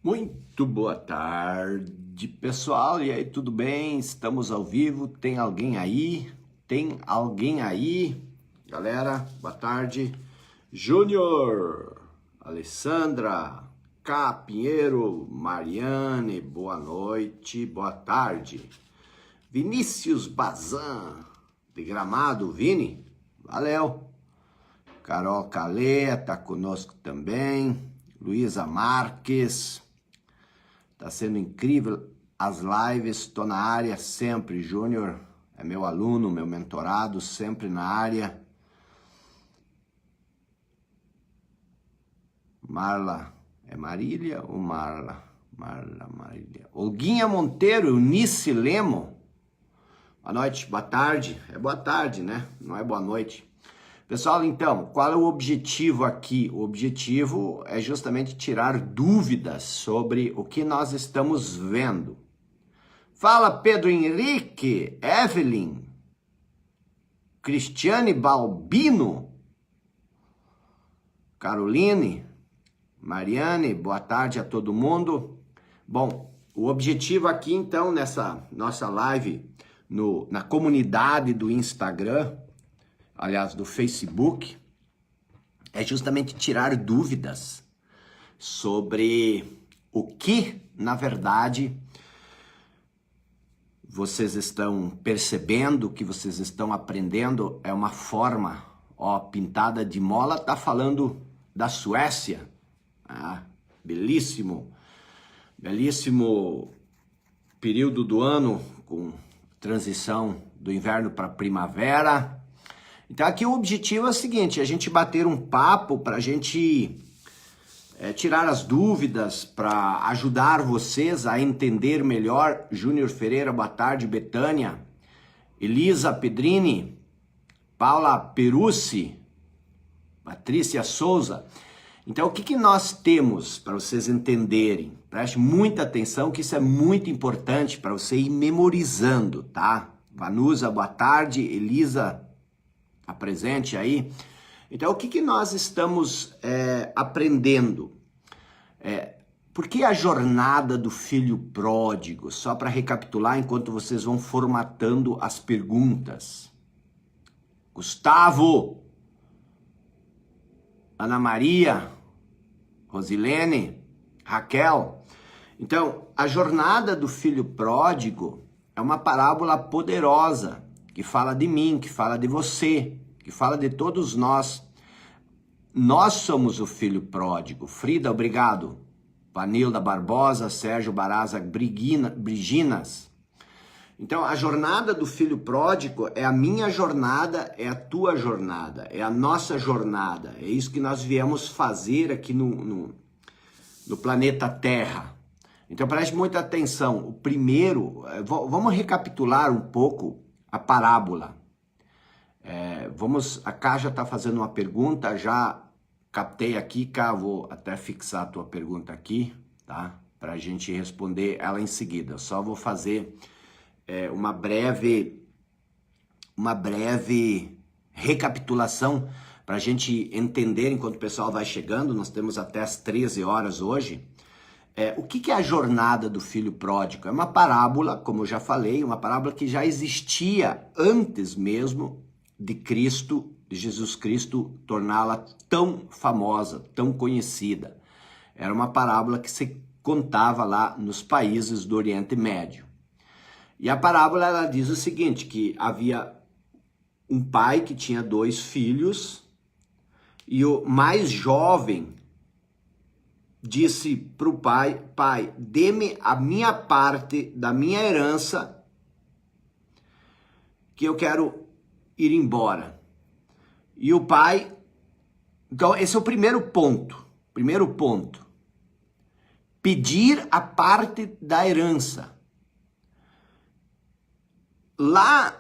Muito boa tarde, pessoal. E aí, tudo bem? Estamos ao vivo. Tem alguém aí? Tem alguém aí? Galera, boa tarde. Júnior, Alessandra, K. Pinheiro, Mariane, boa noite, boa tarde. Vinícius Bazan, de Gramado, Vini, valeu. Carol Calé tá conosco também. Luísa Marques. Tá sendo incrível as lives, estou na área sempre. Júnior é meu aluno, meu mentorado, sempre na área. Marla, é Marília ou Marla? Marla, Marília. Olguinha Monteiro, Eunice Lemo. Boa noite, boa tarde. É boa tarde, né? Não é boa noite. Pessoal, então, qual é o objetivo aqui? O objetivo é justamente tirar dúvidas sobre o que nós estamos vendo. Fala, Pedro Henrique, Evelyn, Cristiane Balbino, Caroline, Mariane, boa tarde a todo mundo. Bom, o objetivo aqui, então, nessa nossa live na comunidade do Instagram, aliás, do Facebook, é justamente tirar dúvidas sobre o que, na verdade, vocês estão percebendo, que vocês estão aprendendo. É uma forma, ó, pintada de mola, tá falando da Suécia. Ah, belíssimo, belíssimo período do ano, com transição do inverno para a primavera. Então aqui o objetivo é o seguinte, a gente bater um papo para a gente tirar as dúvidas, para ajudar vocês a entender melhor. Júnior Ferreira, boa tarde. Betânia, Elisa Pedrini, Paula Perucci, Patrícia Souza. Então o que nós temos para vocês entenderem? Preste muita atenção que isso é muito importante para você ir memorizando, tá? Vanusa, boa tarde. Elisa, tá presente aí? Então, o que nós estamos aprendendo? Por que a jornada do filho pródigo? Só para recapitular, enquanto vocês vão formatando as perguntas. Gustavo, Ana Maria, Rosilene, Raquel. Então, a jornada do filho pródigo é uma parábola poderosa, que fala de mim, que fala de você, que fala de todos nós. Nós somos o filho pródigo. Frida, obrigado. Vanilda Barbosa, Sérgio Baraza, Briginas. Então, a jornada do filho pródigo é a minha jornada, é a tua jornada, é a nossa jornada. É isso que nós viemos fazer aqui no planeta Terra. Então, preste muita atenção. O primeiro, vamos recapitular um pouco a parábola. A Cá já está fazendo uma pergunta, já captei aqui, Cá, vou até fixar a tua pergunta aqui, tá? Para a gente responder ela em seguida. Eu só vou fazer uma breve recapitulação para a gente entender enquanto o pessoal vai chegando. Nós temos até as 13 horas hoje. O que é a jornada do filho pródigo? É uma parábola, como eu já falei, uma parábola que já existia antes mesmo de Cristo, de Jesus Cristo, torná-la tão famosa, tão conhecida. Era uma parábola que se contava lá nos países do Oriente Médio. E a parábola, ela diz o seguinte, que havia um pai que tinha 2 filhos, e o mais jovem disse para o pai: pai, dê-me a minha parte da minha herança, que eu quero ir embora. E o pai... Então, esse é o primeiro ponto. Primeiro ponto. Pedir a parte da herança. Lá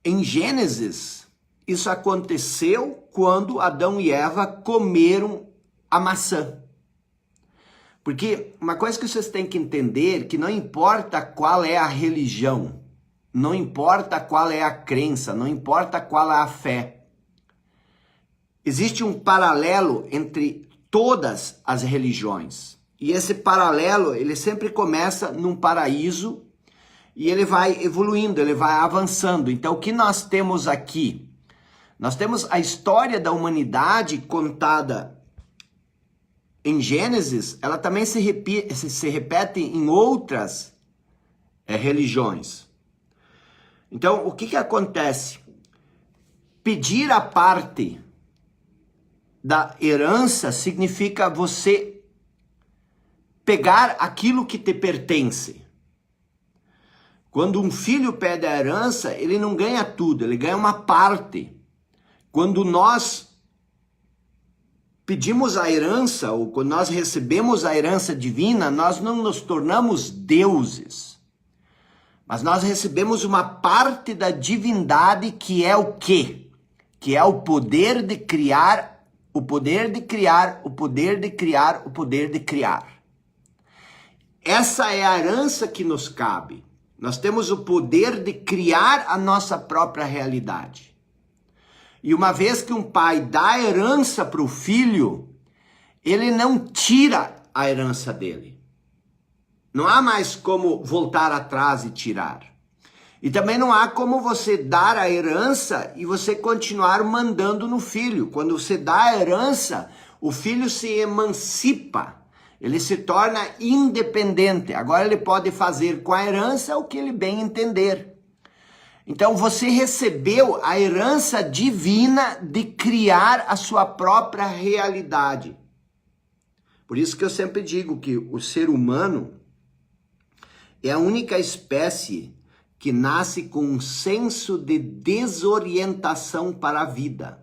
em Gênesis, isso aconteceu quando Adão e Eva comeram a maçã. Porque uma coisa que vocês têm que entender, que não importa qual é a religião, não importa qual é a crença, não importa qual é a fé. Existe um paralelo entre todas as religiões. E esse paralelo, ele sempre começa num paraíso e ele vai evoluindo, ele vai avançando. Então, o que nós temos aqui? Nós temos a história da humanidade contada em Gênesis, ela também se repete em outras religiões. Então, o que acontece? Pedir a parte da herança significa você pegar aquilo que te pertence. Quando um filho pede a herança, ele não ganha tudo, ele ganha uma parte. Quando nós pedimos a herança, ou quando nós recebemos a herança divina, nós não nos tornamos deuses. Mas nós recebemos uma parte da divindade que é o quê? Que é o poder de criar, o poder de criar, o poder de criar, o poder de criar. Essa é a herança que nos cabe. Nós temos o poder de criar a nossa própria realidade. E uma vez que um pai dá herança para o filho, ele não tira a herança dele. Não há mais como voltar atrás e tirar. E também não há como você dar a herança e você continuar mandando no filho. Quando você dá a herança, o filho se emancipa. Ele se torna independente. Agora ele pode fazer com a herança o que ele bem entender. Então você recebeu a herança divina de criar a sua própria realidade. Por isso que eu sempre digo que o ser humano é a única espécie que nasce com um senso de desorientação para a vida.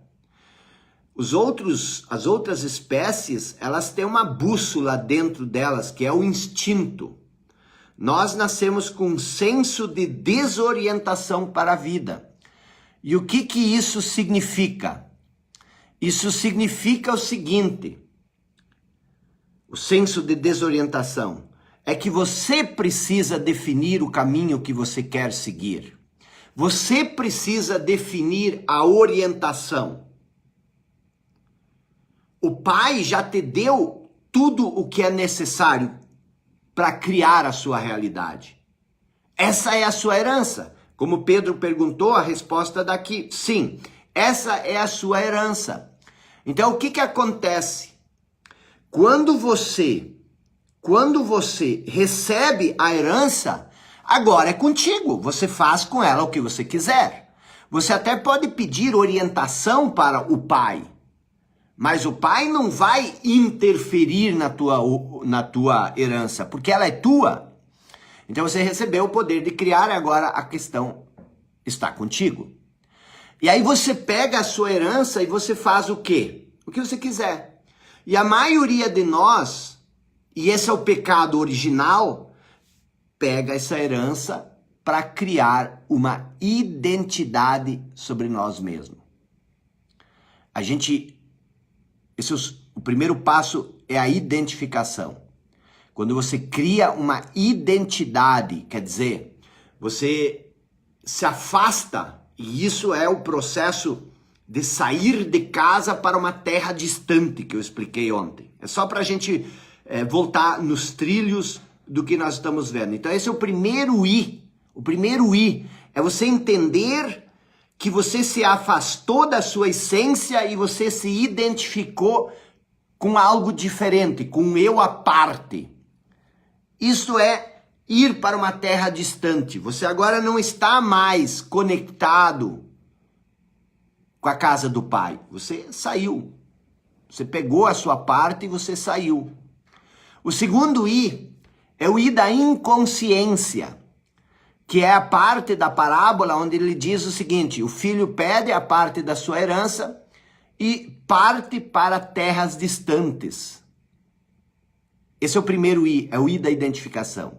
As outras espécies, elas têm uma bússola dentro delas, que é o instinto. Nós nascemos com um senso de desorientação para a vida. E o que isso significa? Isso significa o seguinte: o senso de desorientação é que você precisa definir o caminho que você quer seguir. Você precisa definir a orientação. O pai já te deu tudo o que é necessário para criar a sua realidade. Essa é a sua herança. Como Pedro perguntou, a resposta daqui, sim, essa é a sua herança. Então, o que acontece? Quando você recebe a herança, agora é contigo. Você faz com ela o que você quiser. Você até pode pedir orientação para o pai. Mas o pai não vai interferir na tua herança, porque ela é tua. Então você recebeu o poder de criar e agora a questão está contigo. E aí você pega a sua herança e você faz o quê? O que você quiser. E a maioria de nós, e esse é o pecado original, pega essa herança para criar uma identidade sobre nós mesmos. O primeiro passo é a identificação. Quando você cria uma identidade, quer dizer, você se afasta, e isso é o processo de sair de casa para uma terra distante, que eu expliquei ontem. É só para a gente voltar nos trilhos do que nós estamos vendo. Então esse é o primeiro I. O primeiro I é você entender que você se afastou da sua essência e você se identificou com algo diferente, com um eu à parte. Isso é ir para uma terra distante. Você agora não está mais conectado com a casa do pai. Você saiu. Você pegou a sua parte e você saiu. O segundo I é o I da inconsciência, que é a parte da parábola onde ele diz o seguinte: o filho pede a parte da sua herança e parte para terras distantes. Esse é o primeiro I, é o I da identificação.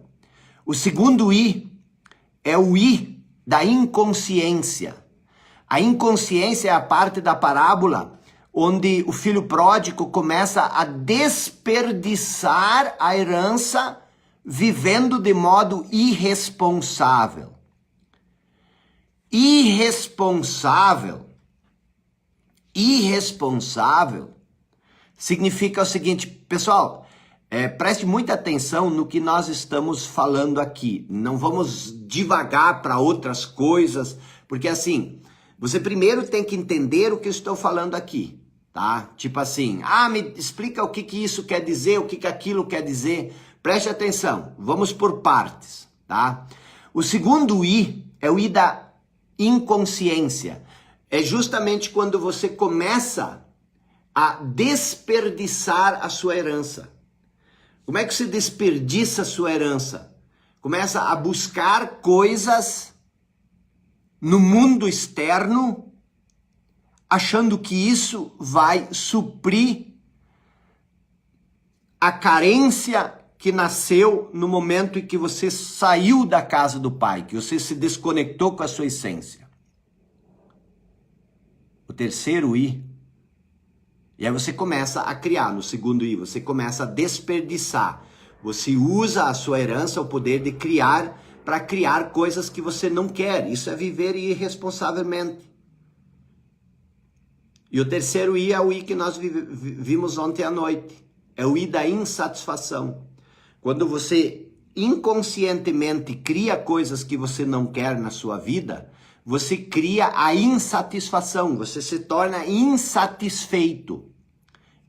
O segundo I é o I da inconsciência. A inconsciência é a parte da parábola onde o filho pródigo começa a desperdiçar a herança vivendo de modo irresponsável. Irresponsável significa o seguinte, pessoal, preste muita atenção no que nós estamos falando aqui. Não vamos divagar para outras coisas, porque assim, você primeiro tem que entender o que eu estou falando aqui, tá? Tipo assim, me explica o que isso quer dizer, o que aquilo quer dizer. Preste atenção, vamos por partes, tá? O segundo I é o I da inconsciência. É justamente quando você começa a desperdiçar a sua herança. Como é que você desperdiça a sua herança? Começa a buscar coisas no mundo externo, achando que isso vai suprir a carência que nasceu no momento em que você saiu da casa do pai, que você se desconectou com a sua essência. O terceiro I, e aí você começa a criar, no segundo I, você começa a desperdiçar. Você usa a sua herança, o poder de criar, para criar coisas que você não quer. Isso é viver irresponsavelmente. E o terceiro I é o I que nós vimos ontem à noite. É o I da insatisfação. Quando você inconscientemente cria coisas que você não quer na sua vida, você cria a insatisfação, você se torna insatisfeito.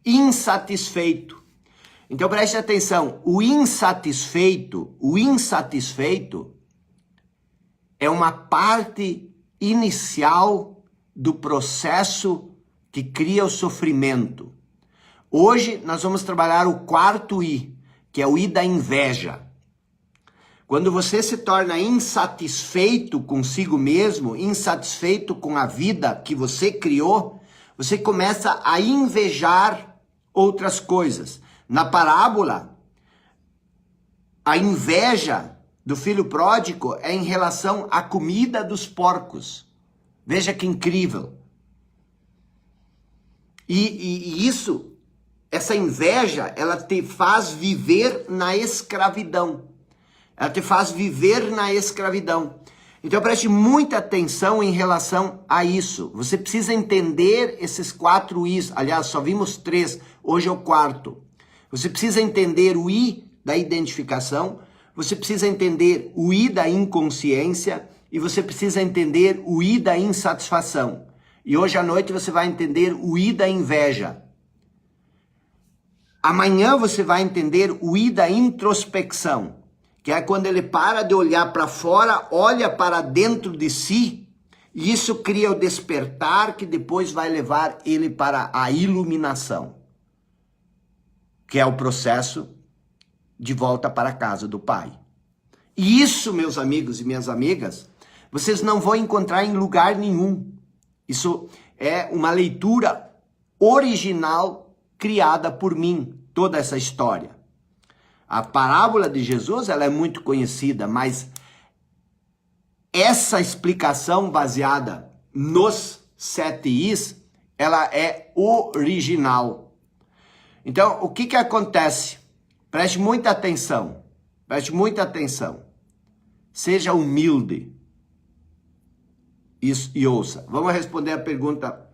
Insatisfeito. Então preste atenção, o insatisfeito é uma parte inicial do processo que cria o sofrimento. Hoje nós vamos trabalhar o quarto I, que é o I da inveja. Quando você se torna insatisfeito consigo mesmo, insatisfeito com a vida que você criou, você começa a invejar outras coisas. Na parábola, a inveja do filho pródigo é em relação à comida dos porcos. Veja que incrível. E isso, essa inveja, ela te faz viver na escravidão. Ela te faz viver na escravidão. Então preste muita atenção em relação a isso. Você precisa entender esses 4 Is. Aliás, só vimos 3, hoje é o quarto. Você precisa entender o I da identificação, você precisa entender o I da inconsciência e você precisa entender o I da insatisfação. E hoje à noite você vai entender o I da inveja. Amanhã você vai entender o I da introspecção, que é quando ele para de olhar para fora, olha para dentro de si, e isso cria o despertar que depois vai levar ele para a iluminação, que é o processo de volta para a casa do Pai. E isso, meus amigos e minhas amigas, vocês não vão encontrar em lugar nenhum. Isso é uma leitura original criada por mim, toda essa história. A parábola de Jesus, ela é muito conhecida, mas essa explicação baseada nos 7 Is, ela é original. Então, o que acontece? Preste muita atenção. Preste muita atenção. Seja humilde. Isso, e ouça. Vamos responder a pergunta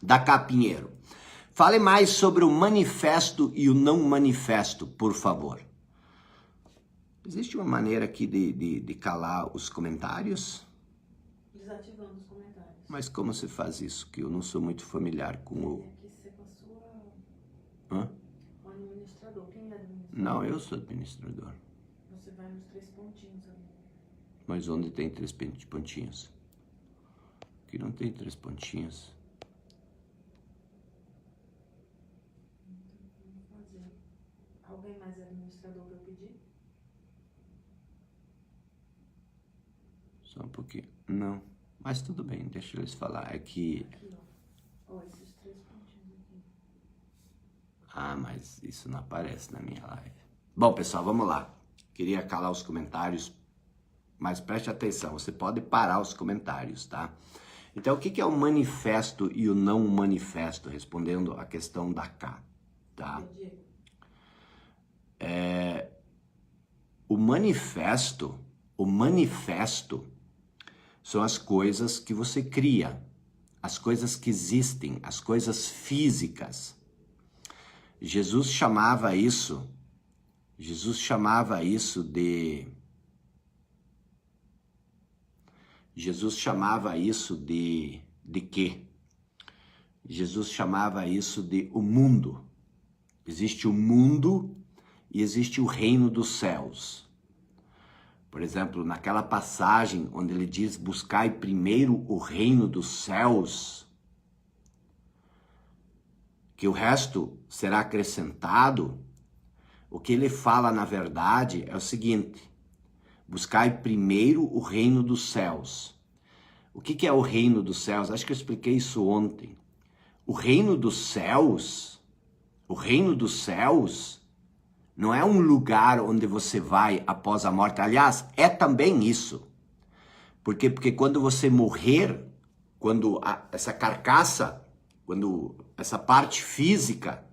da Cá Pinheiro. Fale mais sobre o manifesto e o não manifesto, por favor. Existe uma maneira aqui de calar os comentários? Desativando os comentários. Mas como você faz isso? Que eu não sou muito familiar com o... Tem que ser com a sua... Hã? O administrador. Quem é administrador? Não, eu sou administrador. Você vai nos 3 pontinhos ali. Mas onde tem 3 pontinhos? Aqui não tem 3 pontinhos. Vamos fazer. Alguém mais é administrador para eu pedir? Só um pouquinho. Não. Mas tudo bem, deixa eles falar. É que... Aqui, ó. Ó, esses 3 pontinhos aqui. Ah, mas isso não aparece na minha live. Bom, pessoal, vamos lá. Queria calar os comentários, mas preste atenção. Você pode parar os comentários, tá? Então, o que é o manifesto e o não manifesto? Respondendo a questão da Cá, tá? O manifesto são as coisas que você cria, as coisas que existem, as coisas físicas. Jesus chamava isso de quê? Jesus chamava isso de o mundo. Existe o mundo e existe o reino dos céus. Por exemplo, naquela passagem onde ele diz, buscai primeiro o reino dos céus, que o resto será acrescentado, o que ele fala na verdade é o seguinte, buscai primeiro o reino dos céus. O que é o reino dos céus? Acho que eu expliquei isso ontem. O reino dos céus não é um lugar onde você vai após a morte. Aliás, é também isso. Por quê? Porque quando você morrer, quando essa carcaça, quando essa parte física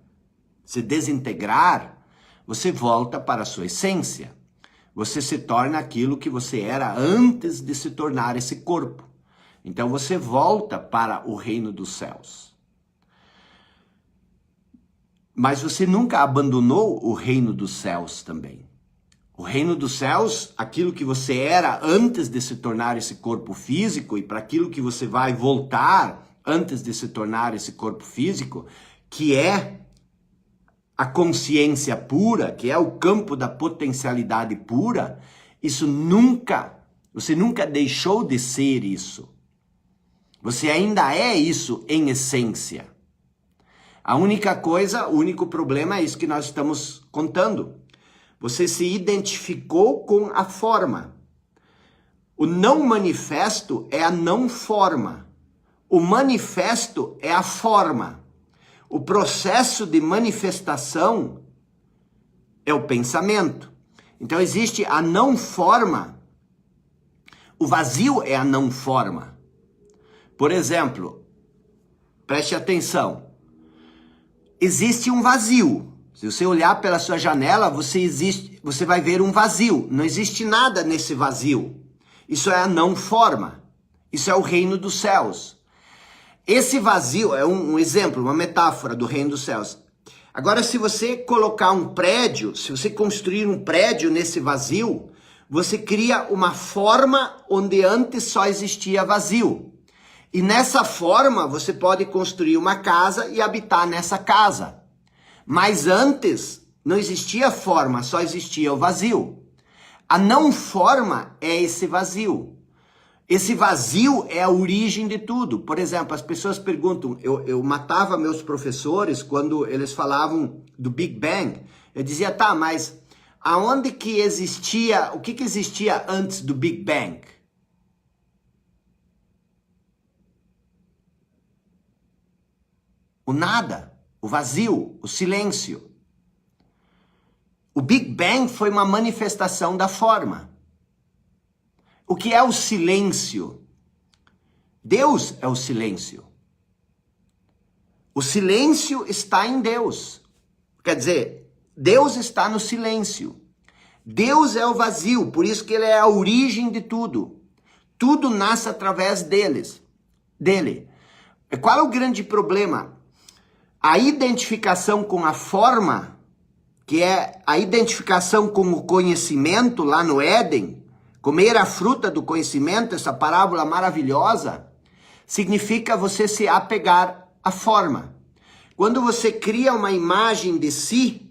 se desintegrar, você volta para a sua essência. Você se torna aquilo que você era antes de se tornar esse corpo. Então você volta para o reino dos céus. Mas você nunca abandonou o reino dos céus também. O reino dos céus, aquilo que você era antes de se tornar esse corpo físico e para aquilo que você vai voltar antes de se tornar esse corpo físico, que é a consciência pura, que é o campo da potencialidade pura, você nunca deixou de ser isso. Você ainda é isso em essência. A única coisa, o único problema é isso que nós estamos contando. Você se identificou com a forma. O não manifesto é a não forma. O manifesto é a forma. O processo de manifestação é o pensamento. Então existe a não forma. O vazio é a não forma. Por exemplo, preste atenção. Existe um vazio. Se você olhar pela sua janela, você vai ver um vazio. Não existe nada nesse vazio. Isso é a não forma. Isso é o reino dos céus. Esse vazio é um exemplo, uma metáfora do reino dos céus. Agora, se você colocar um prédio, se você construir um prédio nesse vazio, você cria uma forma onde antes só existia vazio. E nessa forma, você pode construir uma casa e habitar nessa casa. Mas antes, não existia forma, só existia o vazio. A não forma é esse vazio. Esse vazio é a origem de tudo. Por exemplo, as pessoas perguntam, eu matava meus professores quando eles falavam do Big Bang. Eu dizia, tá, mas aonde que existia, o que existia antes do Big Bang? O nada, o vazio, o silêncio. O Big Bang foi uma manifestação da forma. O que é o silêncio? Deus é o silêncio. O silêncio está em Deus. Quer dizer, Deus está no silêncio. Deus é o vazio, por isso que ele é a origem de tudo. Tudo nasce através dele. Qual é o grande problema? A identificação com a forma, que é a identificação com o conhecimento lá no Éden, comer a fruta do conhecimento, essa parábola maravilhosa, significa você se apegar à forma. Quando você cria uma imagem de si,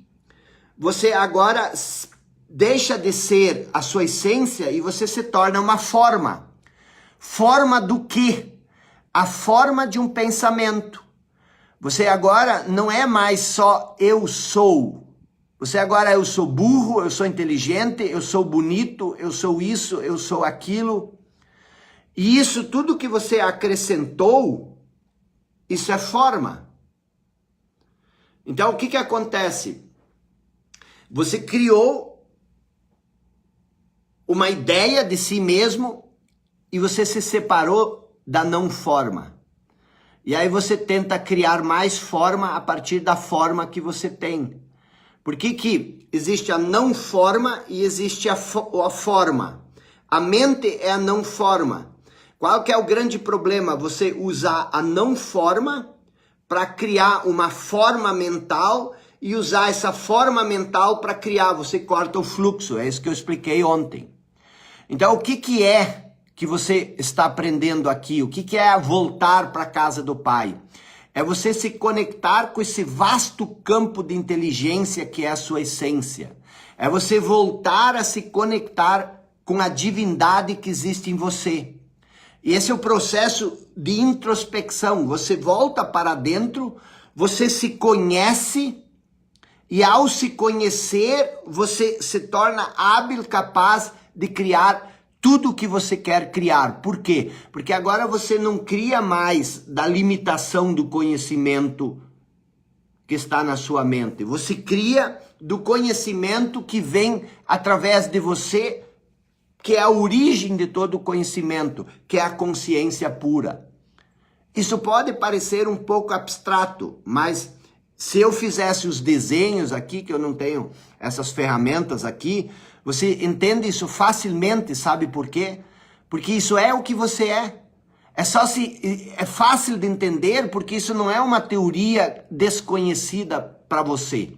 você agora deixa de ser a sua essência e você se torna uma forma. Forma do quê? A forma de um pensamento. Você agora não é mais só eu sou. Você agora, eu sou burro, eu sou inteligente, eu sou bonito, eu sou isso, eu sou aquilo. E isso tudo que você acrescentou, isso é forma. Então o que acontece? Você criou uma ideia de si mesmo e você se separou da não forma. E aí você tenta criar mais forma a partir da forma que você tem. Por que existe a não forma e existe a forma? A mente é a não forma. Qual que é o grande problema? Você usar a não forma para criar uma forma mental e usar essa forma mental para criar. Você corta o fluxo, é isso que eu expliquei ontem. Então, o que é que você está aprendendo aqui? O que é voltar para a casa do Pai? É você se conectar com esse vasto campo de inteligência que é a sua essência. É você voltar a se conectar com a divindade que existe em você. E esse é o processo de introspecção. Você volta para dentro, você se conhece, e ao se conhecer, você se torna hábil, capaz de criar tudo o que você quer criar. Por quê? Porque agora você não cria mais da limitação do conhecimento que está na sua mente. Você cria do conhecimento que vem através de você, que é a origem de todo o conhecimento, que é a consciência pura. Isso pode parecer um pouco abstrato, mas se eu fizesse os desenhos aqui, que eu não tenho essas ferramentas aqui, você entende isso facilmente, sabe por quê? Porque isso é o que você é. É fácil de entender, porque isso não é uma teoria desconhecida para você.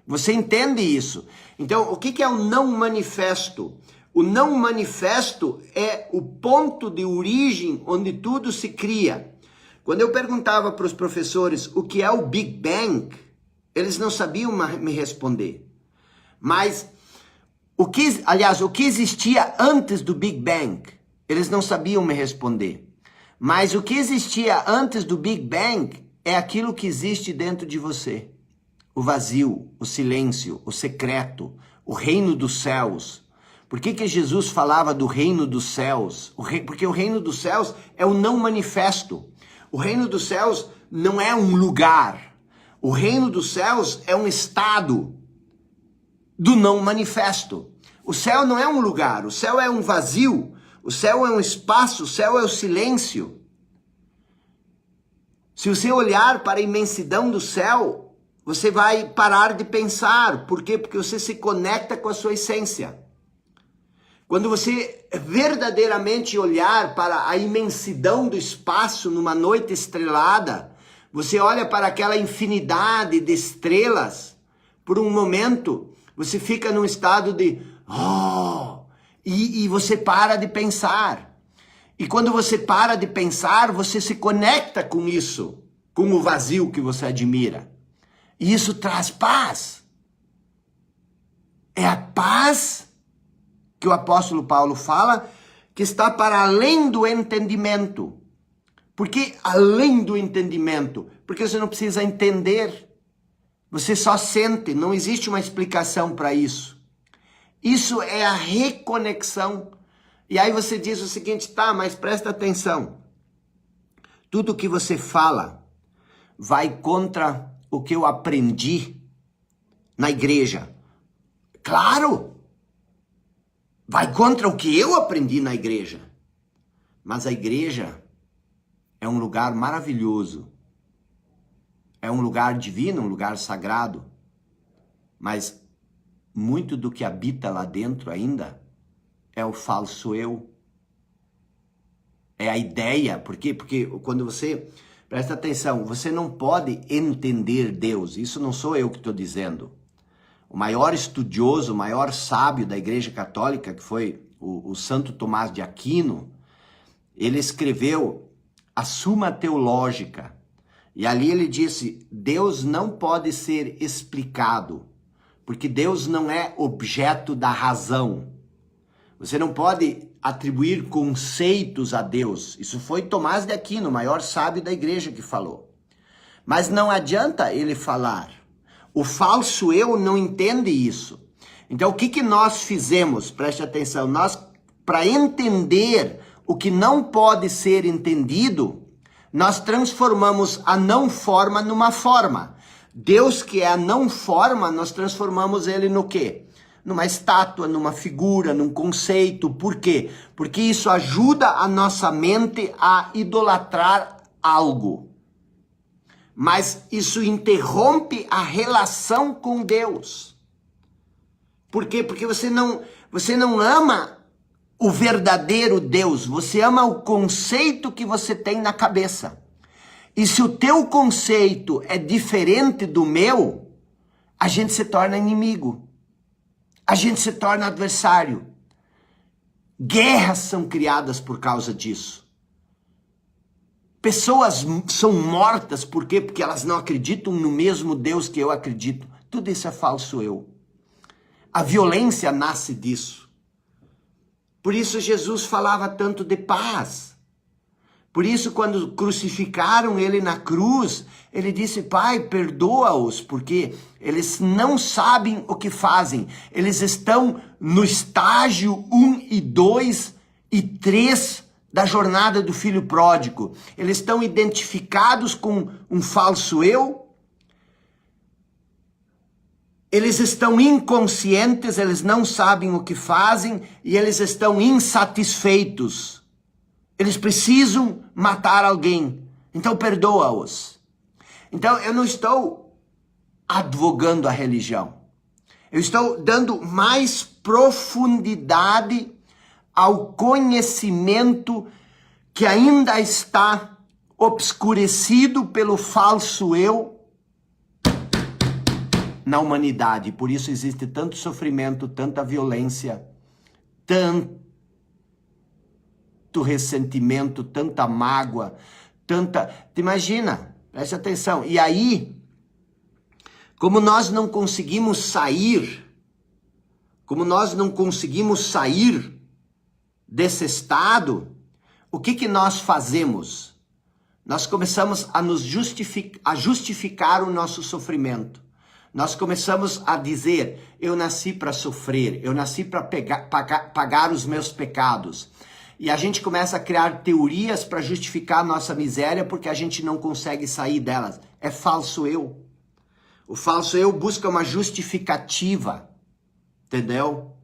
Você entende isso. Então, o que é o não manifesto? O não manifesto é o ponto de origem onde tudo se cria. Quando eu perguntava para os professores o que é o Big Bang, eles não sabiam me responder. Mas o que existia antes do Big Bang, eles não sabiam me responder. Mas o que existia antes do Big Bang é aquilo que existe dentro de você. O vazio, o silêncio, o secreto, o reino dos céus. Por que Jesus falava do reino dos céus? Porque o reino dos céus é o não manifesto. O reino dos céus não é um lugar. O reino dos céus é um estado do não manifesto. O céu não é um lugar, o céu é um vazio, o céu é um espaço, o céu é o silêncio. Se você olhar para a imensidão do céu, você vai parar de pensar. Por quê? Porque você se conecta com a sua essência. Quando você verdadeiramente olhar para a imensidão do espaço numa noite estrelada, você olha para aquela infinidade de estrelas, por um momento, você fica num estado de e você para de pensar. E quando você para de pensar, você se conecta com isso, com o vazio que você admira. E isso traz paz. É a paz que o apóstolo Paulo fala, que está para além do entendimento. Por que além do entendimento? Porque você não precisa entender. Você só sente, não existe uma explicação para isso. Isso é a reconexão. E aí você diz o seguinte, tá, mas presta atenção. Tudo que você fala vai contra o que eu aprendi na igreja. Claro! Vai contra o que eu aprendi na igreja. Mas a igreja é um lugar maravilhoso. É um lugar divino, um lugar sagrado. Mas muito do que habita lá dentro ainda é o falso eu. É a ideia. Por quê? Porque quando você... Presta atenção, você não pode entender Deus. Isso não sou eu que estou dizendo. O maior estudioso, o maior sábio da Igreja Católica, que foi o Santo Tomás de Aquino, ele escreveu a Suma Teológica. E ali ele disse, Deus não pode ser explicado, porque Deus não é objeto da razão. Você não pode atribuir conceitos a Deus. Isso foi Tomás de Aquino, o maior sábio da igreja, que falou. Mas não adianta ele falar. O falso eu não entende isso. Então o que nós fizemos? Preste atenção. Nós, para entender o que não pode ser entendido, nós transformamos a não forma numa forma. Deus, que é a não forma, nós transformamos ele no quê? Numa estátua, numa figura, num conceito. Por quê? Porque isso ajuda a nossa mente a idolatrar algo. Mas isso interrompe a relação com Deus. Por quê? Porque você não ama o verdadeiro Deus, você ama o conceito que você tem na cabeça. E se o teu conceito é diferente do meu, a gente se torna inimigo. A gente se torna adversário. Guerras são criadas por causa disso. Pessoas são mortas, por quê? Porque elas não acreditam no mesmo Deus que eu acredito. Tudo isso é falso eu. A violência nasce disso. Por isso Jesus falava tanto de paz. Por isso, quando crucificaram ele na cruz, ele disse, Pai, perdoa-os, porque eles não sabem o que fazem. Eles estão no estágio 1 e 2 e 3 da jornada do filho pródigo. Eles estão identificados com um falso eu. Eles estão inconscientes, eles não sabem o que fazem e eles estão insatisfeitos. Eles precisam matar alguém. Então perdoa-os. Então eu não estou advogando a religião. Eu estou dando mais profundidade ao conhecimento que ainda está obscurecido pelo falso eu na humanidade. Por isso existe tanto sofrimento, tanta violência, tanto ressentimento, tanta mágoa, tanta... Te imagina, preste atenção. E aí, como nós não conseguimos sair desse estado, o que nós fazemos? Nós começamos a justificar o nosso sofrimento. Nós começamos a dizer, eu nasci para sofrer, eu nasci para pagar os meus pecados. E a gente começa a criar teorias para justificar a nossa miséria porque a gente não consegue sair delas. É falso eu. O falso eu busca uma justificativa, entendeu?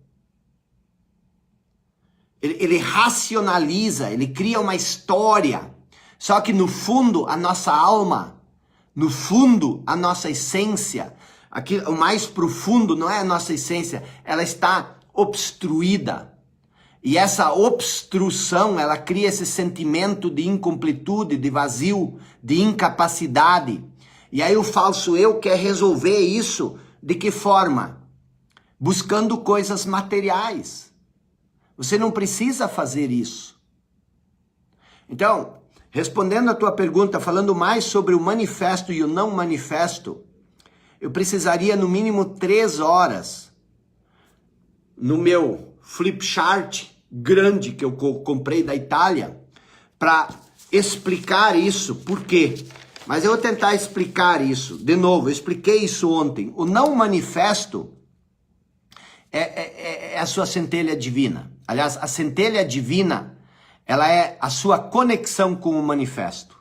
Ele racionaliza, ele cria uma história. Só que no fundo, a nossa alma, no fundo, a nossa essência, aqui, o mais profundo não é a nossa essência, ela está obstruída. E essa obstrução, ela cria esse sentimento de incompletude, de vazio, de incapacidade. E aí o falso eu quer resolver isso de que forma? Buscando coisas materiais. Você não precisa fazer isso. Então, respondendo a tua pergunta, falando mais sobre o manifesto e o não manifesto, eu precisaria no mínimo 3 horas no meu flip chart grande que eu comprei da Itália para explicar isso. Por quê? Mas eu vou tentar explicar isso. De novo, eu expliquei isso ontem. O não manifesto é a sua centelha divina. Aliás, a centelha divina, ela é a sua conexão com o manifesto.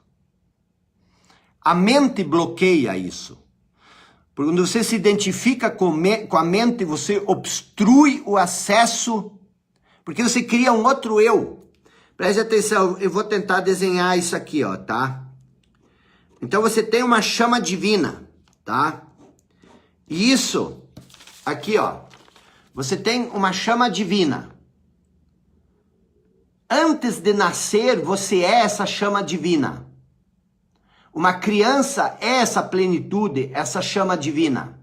A mente bloqueia isso. Quando você se identifica com a mente, você obstrui o acesso, porque você cria um outro eu. Preste atenção, eu vou tentar desenhar isso aqui, ó, tá? Então você tem uma chama divina, tá? E isso aqui, ó, você tem uma chama divina. Antes de nascer, você é essa chama divina. Uma criança é essa plenitude, essa chama divina.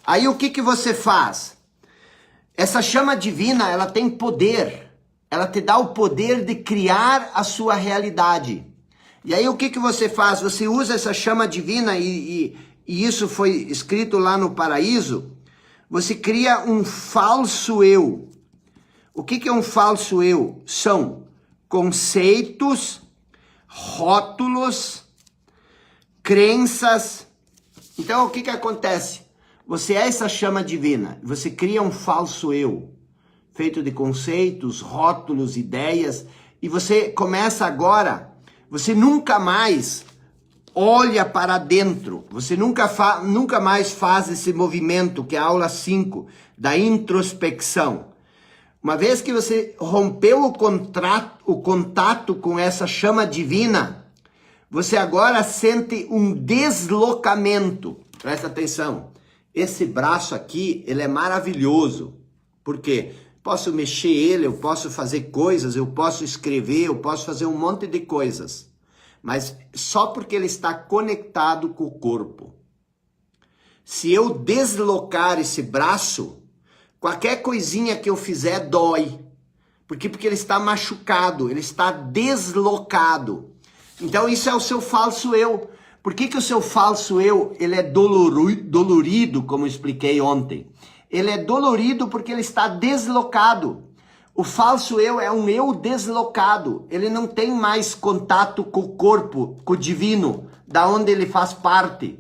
Aí o que você faz? Essa chama divina, ela tem poder. Ela te dá o poder de criar a sua realidade. E aí o que você faz? Você usa essa chama divina e isso foi escrito lá no paraíso. Você cria um falso eu. O que é um falso eu? São conceitos, rótulos, crenças. Então o que acontece? Você é essa chama divina, você cria um falso eu, feito de conceitos, rótulos, ideias, e você começa agora, você nunca mais olha para dentro, você nunca mais faz esse movimento, que é a aula 5, da introspecção. Uma vez que você rompeu o contato com essa chama divina, você agora sente um deslocamento. Presta atenção. Esse braço aqui, ele é maravilhoso. Por quê? Posso mexer ele, eu posso fazer coisas, eu posso escrever, eu posso fazer um monte de coisas. Mas só porque ele está conectado com o corpo. Se eu deslocar esse braço, qualquer coisinha que eu fizer dói. Por quê? Porque ele está machucado, ele está deslocado. Então isso é o seu falso eu. Por que o seu falso eu, ele é dolorido, como eu expliquei ontem? Ele é dolorido porque ele está deslocado. O falso eu é um eu deslocado. Ele não tem mais contato com o corpo, com o divino, da onde ele faz parte.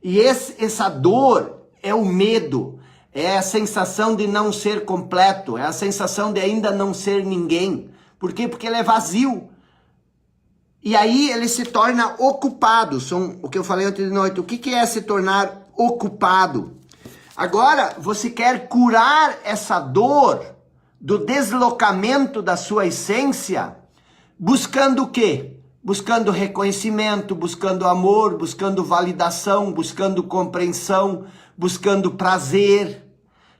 E essa dor é o medo, é a sensação de não ser completo, é a sensação de ainda não ser ninguém. Por quê? Porque ele é vazio. E aí ele se torna ocupado. São o que eu falei ontem de noite. O que é se tornar ocupado? Agora, você quer curar essa dor do deslocamento da sua essência, buscando o quê? Buscando reconhecimento, buscando amor, buscando validação, buscando compreensão, buscando prazer.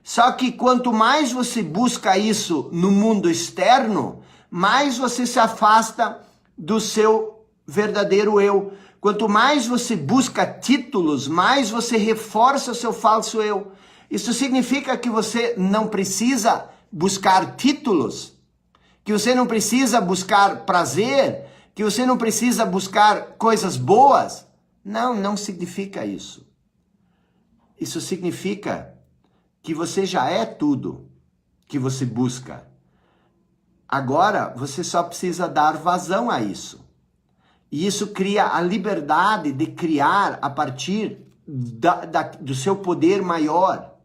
Só que quanto mais você busca isso no mundo externo, mais você se afasta do seu verdadeiro eu. Quanto mais você busca títulos, mais você reforça o seu falso eu. Isso significa que você não precisa buscar títulos, que você não precisa buscar prazer, que você não precisa buscar coisas boas. Não, não significa isso. Isso significa que você já é tudo que você busca. Agora, você só precisa dar vazão a isso. E isso cria a liberdade de criar a partir do seu poder maior.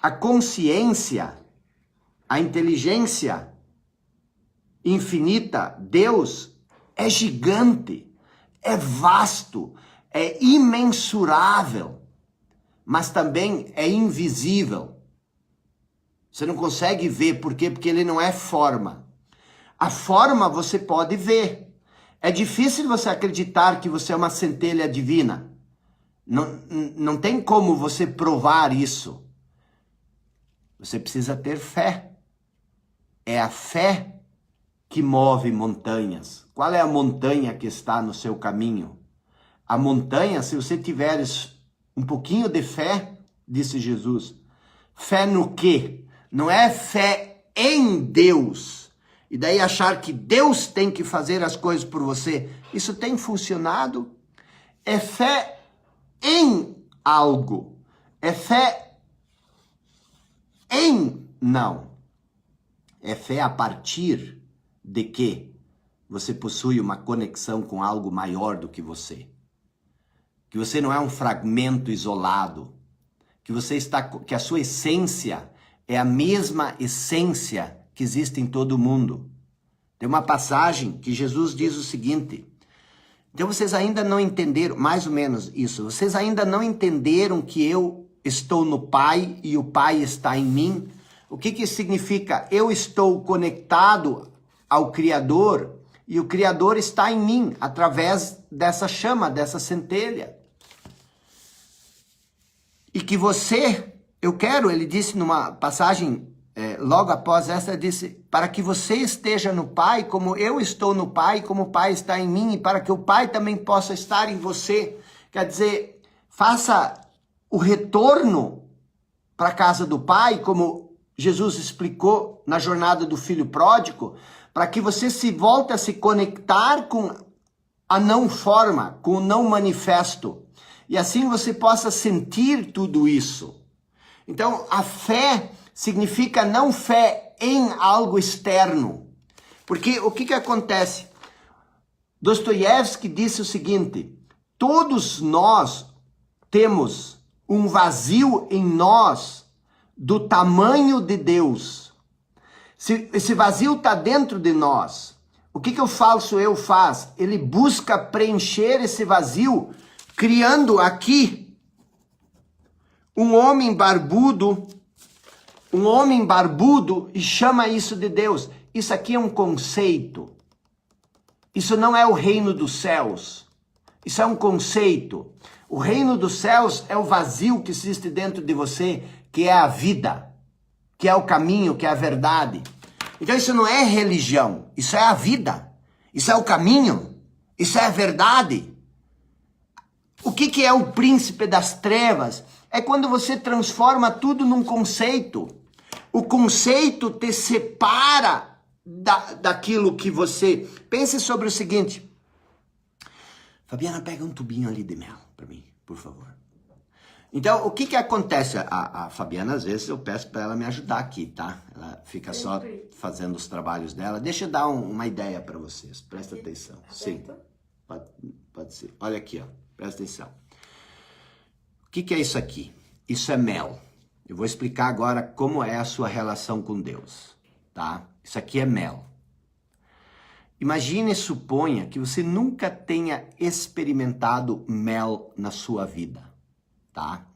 A consciência, a inteligência infinita, Deus, é gigante, é vasto, é imensurável, mas também é invisível. Você não consegue ver, por quê? Porque ele não é forma. A forma você pode ver. É difícil você acreditar que você é uma centelha divina. Não tem como você provar isso. Você precisa ter fé. É a fé que move montanhas. Qual é a montanha que está no seu caminho? A montanha, se você tiveres um pouquinho de fé, disse Jesus. Fé no quê? Não é fé em Deus. E daí achar que Deus tem que fazer as coisas por você. Isso tem funcionado? É fé em algo. É fé em não. É fé a partir de que você possui uma conexão com algo maior do que você. Que você não é um fragmento isolado. Que a sua essência é a mesma essência que existe em todo mundo. Tem uma passagem que Jesus diz o seguinte: então vocês ainda não entenderam, mais ou menos isso, vocês ainda não entenderam que eu estou no Pai e o Pai está em mim? O que significa? Eu estou conectado ao Criador e o Criador está em mim, através dessa chama, dessa centelha. E que você, ele disse numa passagem logo após essa, disse, para que você esteja no Pai, como eu estou no Pai, como o Pai está em mim, e para que o Pai também possa estar em você. Quer dizer, faça o retorno para a casa do Pai, como Jesus explicou na jornada do filho pródigo, para que você se volte a se conectar com a não forma, com o não manifesto. E assim você possa sentir tudo isso. Então, a fé significa não fé em algo externo. Porque o que acontece? Dostoiévski disse o seguinte: todos nós temos um vazio em nós do tamanho de Deus. Se esse vazio está dentro de nós, o que o falso eu faz? Ele busca preencher esse vazio, criando aqui um homem barbudo, e chama isso de Deus. Isso aqui é um conceito. Isso não é o reino dos céus. Isso é um conceito. O reino dos céus é o vazio que existe dentro de você, que é a vida, que é o caminho, que é a verdade. Então isso não é religião, isso é a vida. Isso é o caminho, isso é a verdade. O que é o príncipe das trevas? É quando você transforma tudo num conceito. O conceito te separa daquilo que você... Pense sobre o seguinte. Fabiana, pega um tubinho ali de mel para mim, por favor. Então, o que acontece? A Fabiana, às vezes, eu peço para ela me ajudar aqui, tá? Ela fica só fazendo os trabalhos dela. Deixa eu dar uma ideia para vocês. Presta atenção. Sim, pode ser. Olha aqui, ó. Presta atenção. O que é isso aqui? Isso é mel. Eu vou explicar agora como é a sua relação com Deus, tá? Isso aqui é mel. Imagine e suponha que você nunca tenha experimentado mel na sua vida, tá?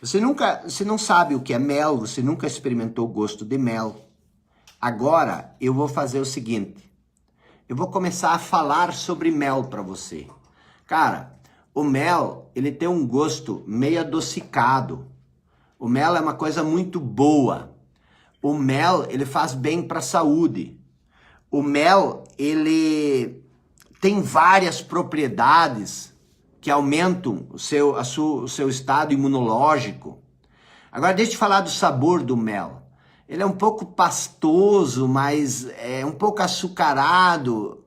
Você não sabe o que é mel, você nunca experimentou o gosto de mel. Agora eu vou fazer o seguinte, eu vou começar a falar sobre mel para você. Cara, o mel, ele tem um gosto meio adocicado. O mel é uma coisa muito boa. O mel, ele faz bem para a saúde. O mel, ele tem várias propriedades que aumentam o seu estado imunológico. Agora, deixa eu falar do sabor do mel. Ele é um pouco pastoso, mas é um pouco açucarado.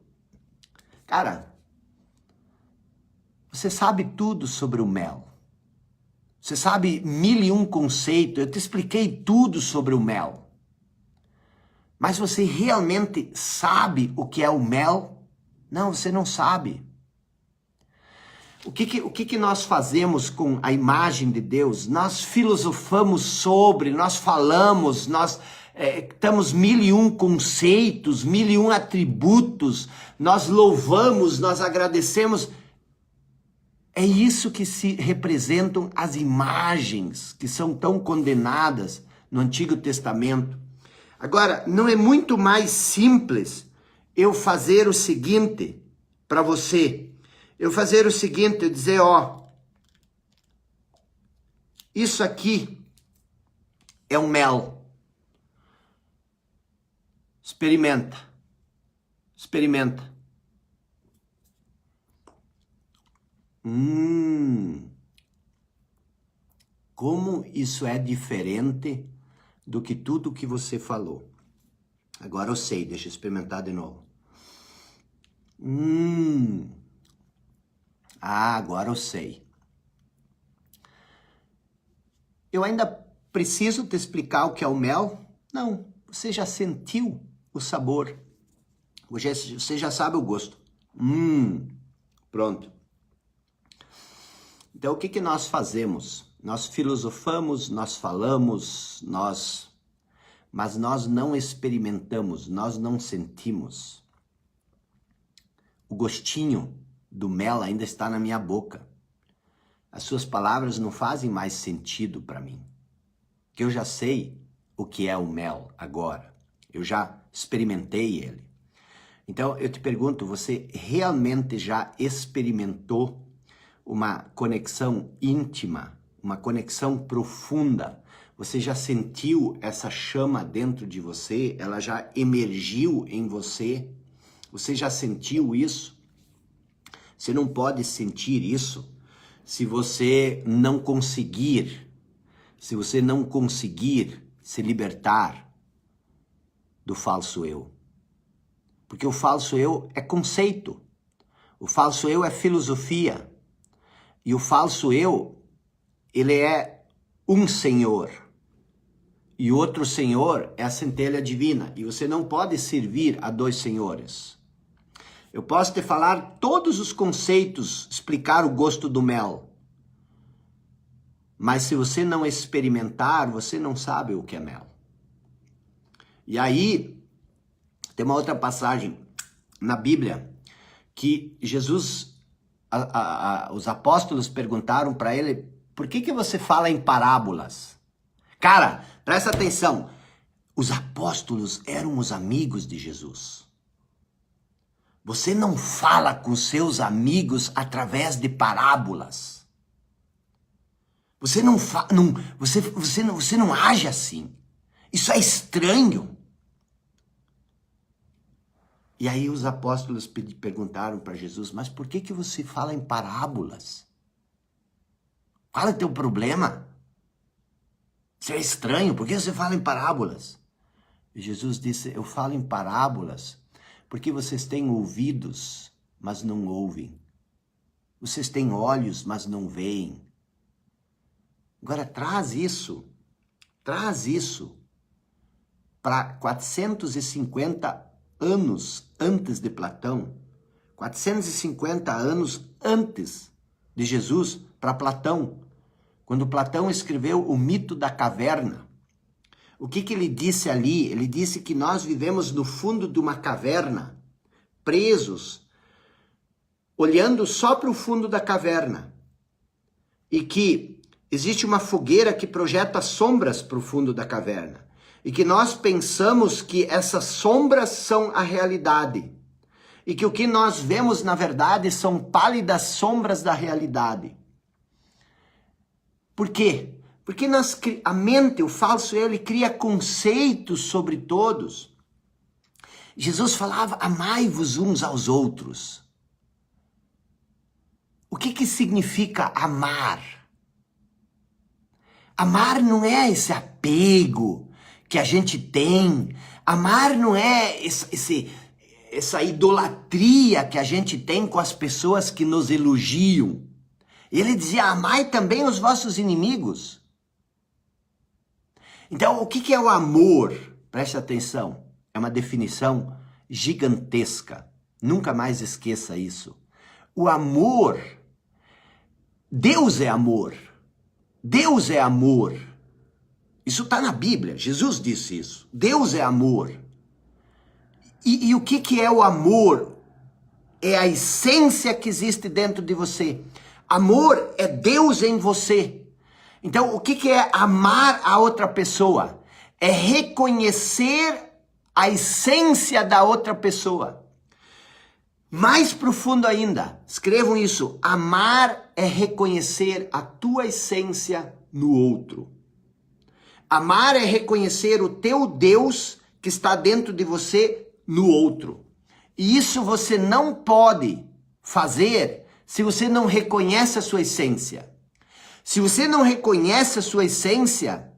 Cara, você sabe tudo sobre o mel. Você sabe 1001 conceitos. Eu te expliquei tudo sobre o mel. Mas você realmente sabe o que é o mel? Não, você não sabe. O que nós fazemos com a imagem de Deus? Nós filosofamos sobre, nós falamos, nós temos 1001 conceitos, 1001 atributos, nós louvamos, nós agradecemos. É isso que se representam as imagens que são tão condenadas no Antigo Testamento. Agora, não é muito mais simples eu fazer o seguinte para você? Eu fazer o seguinte, eu dizer, ó, isso aqui é um mel. Experimenta. Experimenta. Como isso é diferente do que tudo que você falou. Agora eu sei, deixa eu experimentar de novo. Agora eu sei. Eu ainda preciso te explicar o que é o mel? Não, você já sentiu o sabor. Você já sabe o gosto. Pronto. Então o que nós fazemos? Nós filosofamos, nós falamos, mas nós não experimentamos, nós não sentimos. O gostinho do mel ainda está na minha boca. As suas palavras não fazem mais sentido para mim. Que eu já sei o que é o mel agora. Eu já experimentei ele. Então eu te pergunto, você realmente já experimentou uma conexão íntima, uma conexão profunda? Você já sentiu essa chama dentro de você? Ela já emergiu em você? Você já sentiu isso? Você não pode sentir isso se você não conseguir se libertar do falso eu. Porque o falso eu é conceito. O falso eu é filosofia. E o falso eu, ele é um senhor. E outro senhor é a centelha divina. E você não pode servir a dois senhores. Eu posso te falar todos os conceitos, explicar o gosto do mel. Mas se você não experimentar, você não sabe o que é mel. E aí, tem uma outra passagem na Bíblia que Jesus, os apóstolos perguntaram para ele, por que você fala em parábolas? Cara, presta atenção, os apóstolos eram os amigos de Jesus. Você não fala com seus amigos através de parábolas. Você não age assim. Isso é estranho. E aí os apóstolos perguntaram para Jesus, mas por que você fala em parábolas? Qual é o teu problema? Você é estranho, por que você fala em parábolas? E Jesus disse, eu falo em parábolas porque vocês têm ouvidos, mas não ouvem. Vocês têm olhos, mas não veem. Agora traz isso para 450 anos antes de Platão, 450 anos antes de Jesus, para Platão, quando Platão escreveu o mito da caverna. O que ele disse ali? Ele disse que nós vivemos no fundo de uma caverna, presos, olhando só para o fundo da caverna, e que existe uma fogueira que projeta sombras para o fundo da caverna, e que nós pensamos que essas sombras são a realidade, e que o que nós vemos na verdade são pálidas sombras da realidade. Por quê? Porque a mente, o falso eu, ele cria conceitos sobre todos. Jesus falava, amai-vos uns aos outros. O que significa amar? Amar não é esse apego que a gente tem. Amar não é essa idolatria que a gente tem com as pessoas que nos elogiam. Ele dizia, amai também os vossos inimigos. Então, o que é o amor? Preste atenção, é uma definição gigantesca. Nunca mais esqueça isso. O amor, Deus é amor. Deus é amor. Isso está na Bíblia, Jesus disse isso. Deus é amor. E o que é o amor? É a essência que existe dentro de você. Amor é Deus em você. Então, o que é amar a outra pessoa? É reconhecer a essência da outra pessoa. Mais profundo ainda, escrevam isso. Amar é reconhecer a tua essência no outro. Amar é reconhecer o teu Deus que está dentro de você no outro. E isso você não pode fazer se você não reconhece a sua essência. Se você não reconhece a sua essência,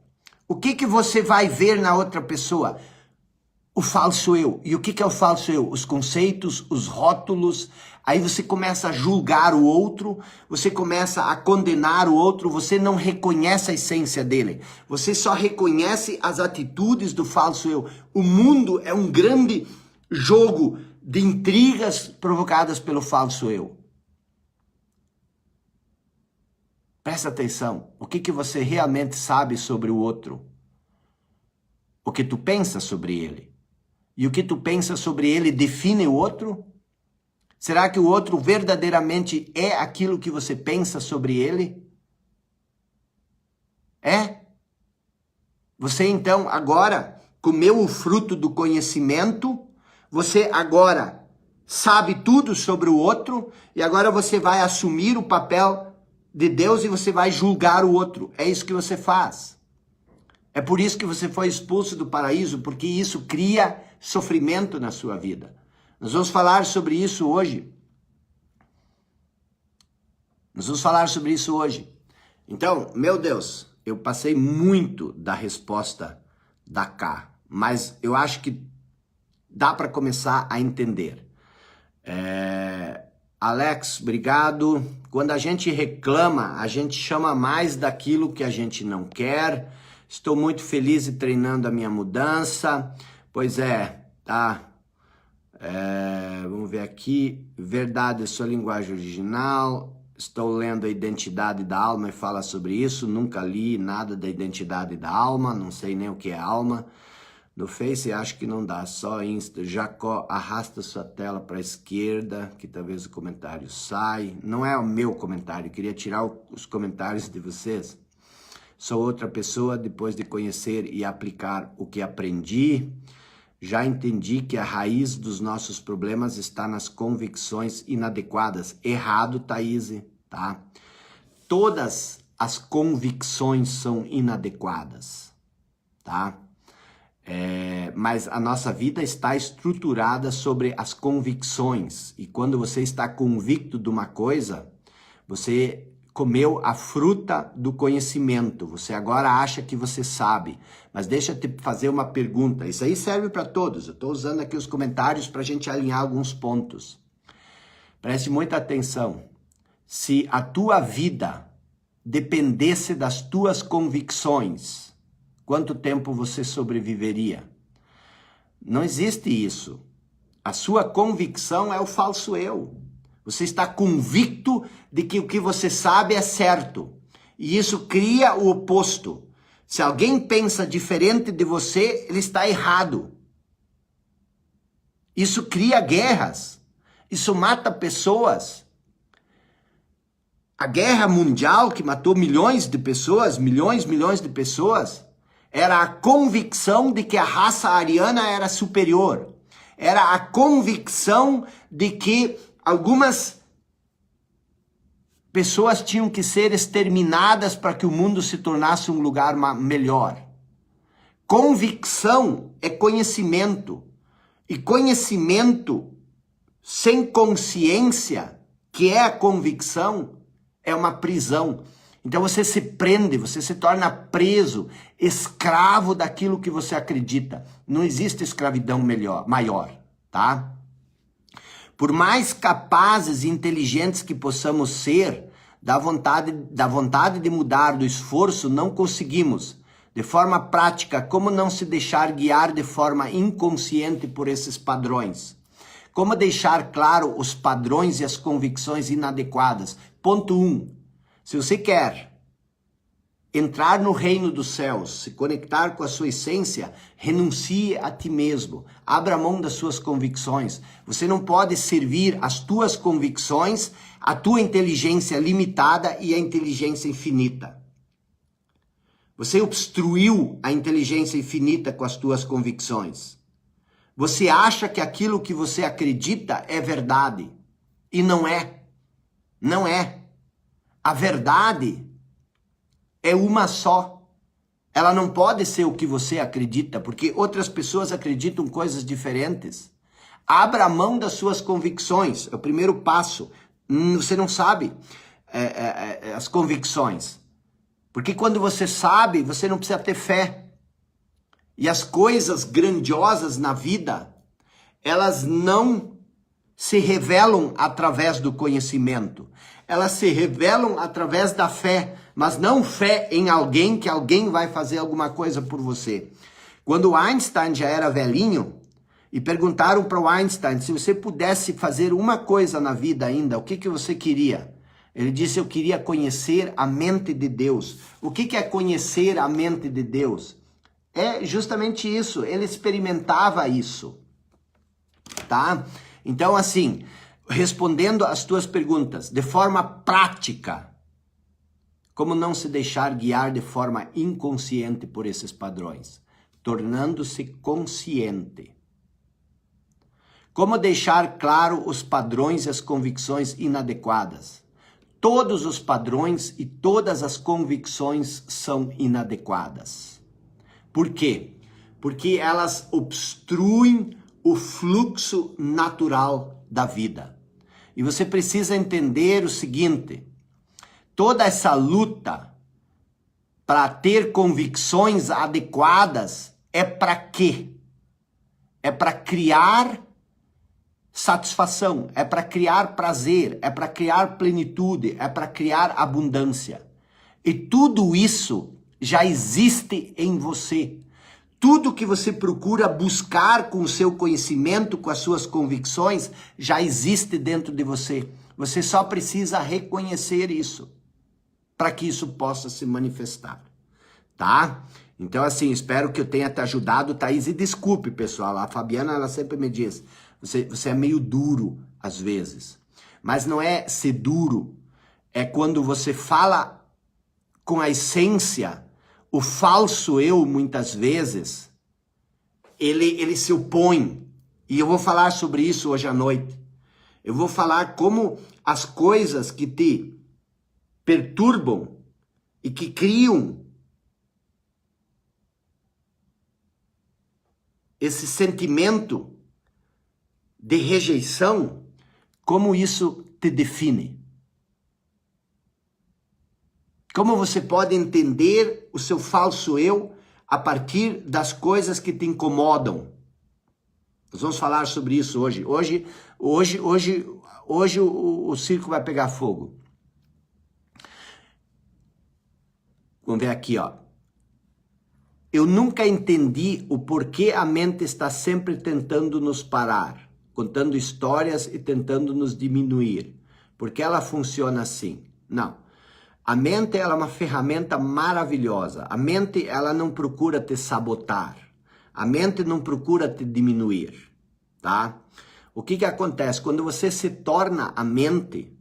o que você vai ver na outra pessoa? O falso eu. E o que é o falso eu? Os conceitos, os rótulos. Aí você começa a julgar o outro, você começa a condenar o outro, você não reconhece a essência dele. Você só reconhece as atitudes do falso eu. O mundo é um grande jogo de intrigas provocadas pelo falso eu. Presta atenção, o que você realmente sabe sobre o outro? O que tu pensa sobre ele? E o que tu pensa sobre ele define o outro? Será que o outro verdadeiramente é aquilo que você pensa sobre ele? É? Você então agora comeu o fruto do conhecimento, você agora sabe tudo sobre o outro e agora você vai assumir o papel de Deus e você vai julgar o outro. É isso que você faz. É por isso que você foi expulso do paraíso, porque isso cria sofrimento na sua vida. Nós vamos falar sobre isso hoje. Então, meu Deus, eu passei muito da resposta da K, mas eu acho que dá para começar a entender. Alex, obrigado. Quando a gente reclama, a gente chama mais daquilo que a gente não quer. Estou muito feliz e treinando a minha mudança. Pois é, tá? Vamos ver aqui. Verdade é sua linguagem original. Estou lendo a Identidade da Alma e fala sobre isso. Nunca li nada da Identidade da Alma. Não sei nem o que é alma. No Face acho que não dá, só Insta. Jacó, arrasta sua tela para a esquerda, que talvez o comentário saia. Não é o meu comentário, eu queria tirar os comentários de vocês. Sou outra pessoa depois de conhecer e aplicar o que aprendi. Já entendi que a raiz dos nossos problemas está nas convicções inadequadas. Errado, Thaís, tá? Todas as convicções são inadequadas, tá? Mas a nossa vida está estruturada sobre as convicções. E quando você está convicto de uma coisa, você comeu a fruta do conhecimento. Você agora acha que você sabe. Mas deixa eu te fazer uma pergunta. Isso aí serve para todos. Eu estou usando aqui os comentários para a gente alinhar alguns pontos. Preste muita atenção. Se a tua vida dependesse das tuas convicções, quanto tempo você sobreviveria? Não existe isso. A sua convicção é o falso eu. Você está convicto de que o que você sabe é certo. E isso cria o oposto. Se alguém pensa diferente de você, ele está errado. Isso cria guerras. Isso mata pessoas. A guerra mundial que matou milhões de pessoas, milhões de pessoas, era a convicção de que a raça ariana era superior. Era a convicção de que algumas pessoas tinham que ser exterminadas para que o mundo se tornasse um lugar melhor. Convicção é conhecimento. E conhecimento sem consciência, que é a convicção, é uma prisão. Então você se prende, você se torna preso, escravo daquilo que você acredita. Não existe escravidão maior, tá? Por mais capazes e inteligentes que possamos ser, da vontade de mudar, do esforço, não conseguimos. De forma prática, como não se deixar guiar de forma inconsciente por esses padrões? Como deixar claro os padrões e as convicções inadequadas? Ponto 1. Se você quer entrar no reino dos céus, se conectar com a sua essência, renuncie a ti mesmo. Abra mão das suas convicções. Você não pode servir as tuas convicções, a tua inteligência limitada e a inteligência infinita. Você obstruiu a inteligência infinita com as tuas convicções. Você acha que aquilo que você acredita é verdade. E não é. Não é. A verdade é uma só. Ela não pode ser o que você acredita, porque outras pessoas acreditam coisas diferentes. Abra mão das suas convicções. É o primeiro passo. Você não sabe as convicções. Porque quando você sabe, você não precisa ter fé. E as coisas grandiosas na vida, elas não se revelam através do conhecimento. Elas se revelam através da fé, mas não fé em alguém, que alguém vai fazer alguma coisa por você. Quando Einstein já era velhinho, e perguntaram para o Einstein, se você pudesse fazer uma coisa na vida ainda, o que você queria? Ele disse, eu queria conhecer a mente de Deus. O que é conhecer a mente de Deus? É justamente isso, ele experimentava isso, tá? Então, assim, respondendo às tuas perguntas, de forma prática, como não se deixar guiar de forma inconsciente por esses padrões? Tornando-se consciente. Como deixar claro os padrões e as convicções inadequadas? Todos os padrões e todas as convicções são inadequadas. Por quê? Porque elas obstruem o fluxo natural da vida. E você precisa entender o seguinte, toda essa luta para ter convicções adequadas é para quê? É para criar satisfação, é para criar prazer, é para criar plenitude, é para criar abundância. E tudo isso já existe em você. Tudo que você procura buscar com o seu conhecimento, com as suas convicções, já existe dentro de você. Você só precisa reconhecer isso, para que isso possa se manifestar, tá? Então, assim, espero que eu tenha te ajudado, Thaís. E desculpe, pessoal, a Fabiana, ela sempre me diz, você é meio duro, às vezes. Mas não é ser duro, é quando você fala com a essência. O falso eu, muitas vezes, ele se opõe. E eu vou falar sobre isso hoje à noite. Eu vou falar como as coisas que te perturbam e que criam esse sentimento de rejeição, como isso te define. Como você pode entender o seu falso eu a partir das coisas que te incomodam? Nós vamos falar sobre isso hoje. Hoje o circo vai pegar fogo. Vamos ver aqui, ó. Eu nunca entendi o porquê a mente está sempre tentando nos parar, contando histórias e tentando nos diminuir. Porque ela funciona assim. Não. A mente ela é uma ferramenta maravilhosa. A mente ela não procura te sabotar. A mente não procura te diminuir, tá? O que acontece? Quando você se torna a mente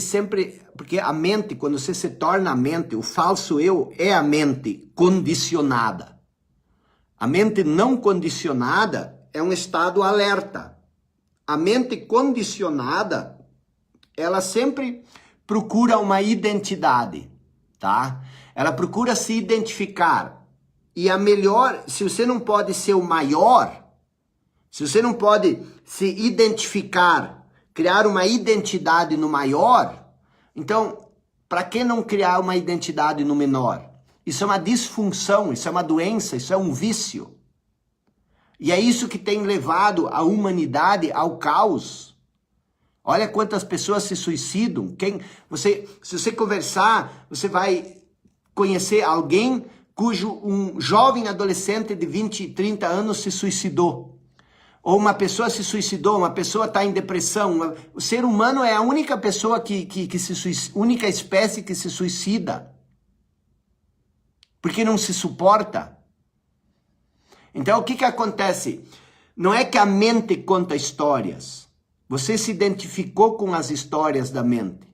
sempre... Porque a mente, quando você se torna a mente, o falso eu é a mente condicionada. A mente não condicionada é um estado alerta. A mente condicionada, ela sempre procura uma identidade, tá? Ela procura se identificar. E a melhor, se você não pode ser o maior, se você não pode se identificar, criar uma identidade no maior, então, para que não criar uma identidade no menor? Isso é uma disfunção, isso é uma doença, isso é um vício. E é isso que tem levado a humanidade ao caos. Olha quantas pessoas se suicidam. Se você conversar, você vai conhecer alguém um jovem adolescente de 20, 30 anos se suicidou. Ou uma pessoa se suicidou, uma pessoa está em depressão. O ser humano é a única pessoa única espécie que se suicida. Porque não se suporta. Então o que acontece? Não é que a mente conta histórias. Você se identificou com as histórias da mente.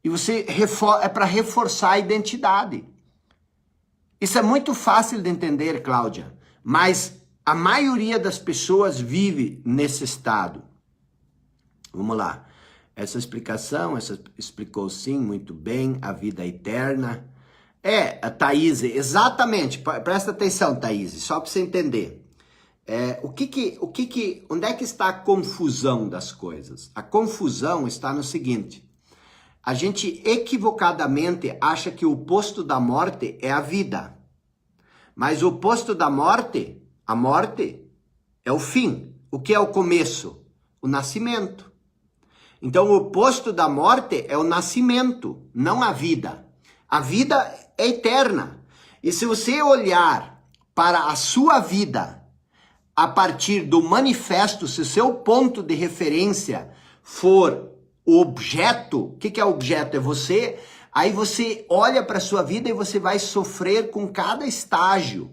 E é para reforçar a identidade. Isso é muito fácil de entender, Cláudia. Mas a maioria das pessoas vive nesse estado. Vamos lá. Essa explicou sim, muito bem, a vida eterna. A Thaís, exatamente. Presta atenção, Thaís, só para você entender. Onde é que está a confusão das coisas? A confusão está no seguinte. A gente equivocadamente acha que o oposto da morte é a vida. Mas o oposto da morte, a morte, é o fim. O que é o começo? O nascimento. Então, o oposto da morte é o nascimento, não a vida. A vida é eterna. E se você olhar para a sua vida a partir do manifesto, se o seu ponto de referência for o objeto, o que é objeto? É você. Aí você olha para a sua vida e você vai sofrer com cada estágio.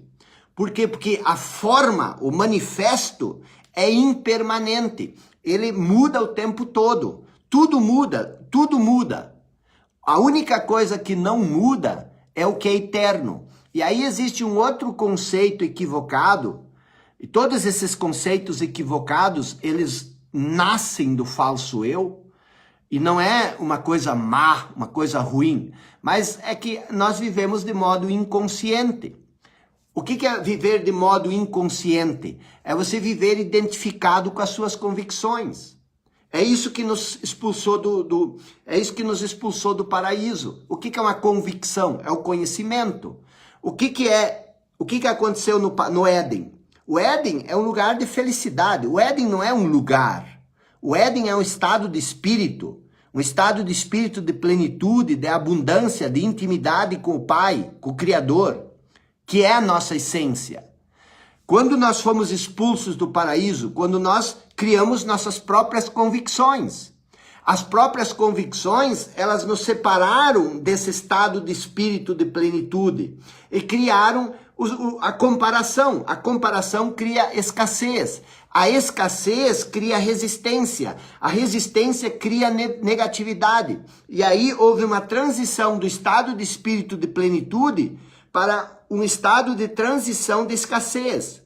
Por quê? Porque a forma, o manifesto é impermanente. Ele muda o tempo todo. Tudo muda, tudo muda. A única coisa que não muda é o que é eterno. E aí existe um outro conceito equivocado. E todos esses conceitos equivocados, eles nascem do falso eu. E não é uma coisa má, uma coisa ruim, mas é que nós vivemos de modo inconsciente. O que é viver de modo inconsciente? É você viver identificado com as suas convicções. É isso que nos expulsou do paraíso. O que é uma convicção? É o conhecimento. O que aconteceu no Éden? O Éden é um lugar de felicidade. O Éden não é um lugar. O Éden é um estado de espírito. Um estado de espírito de plenitude, de abundância, de intimidade com o Pai, com o Criador, que é a nossa essência. Quando nós fomos expulsos do paraíso, quando nós criamos nossas próprias convicções. As próprias convicções, elas nos separaram desse estado de espírito de plenitude e criaram a comparação. A comparação cria escassez. A escassez cria resistência. A resistência cria negatividade. E aí houve uma transição do estado de espírito de plenitude para um estado de transição de escassez.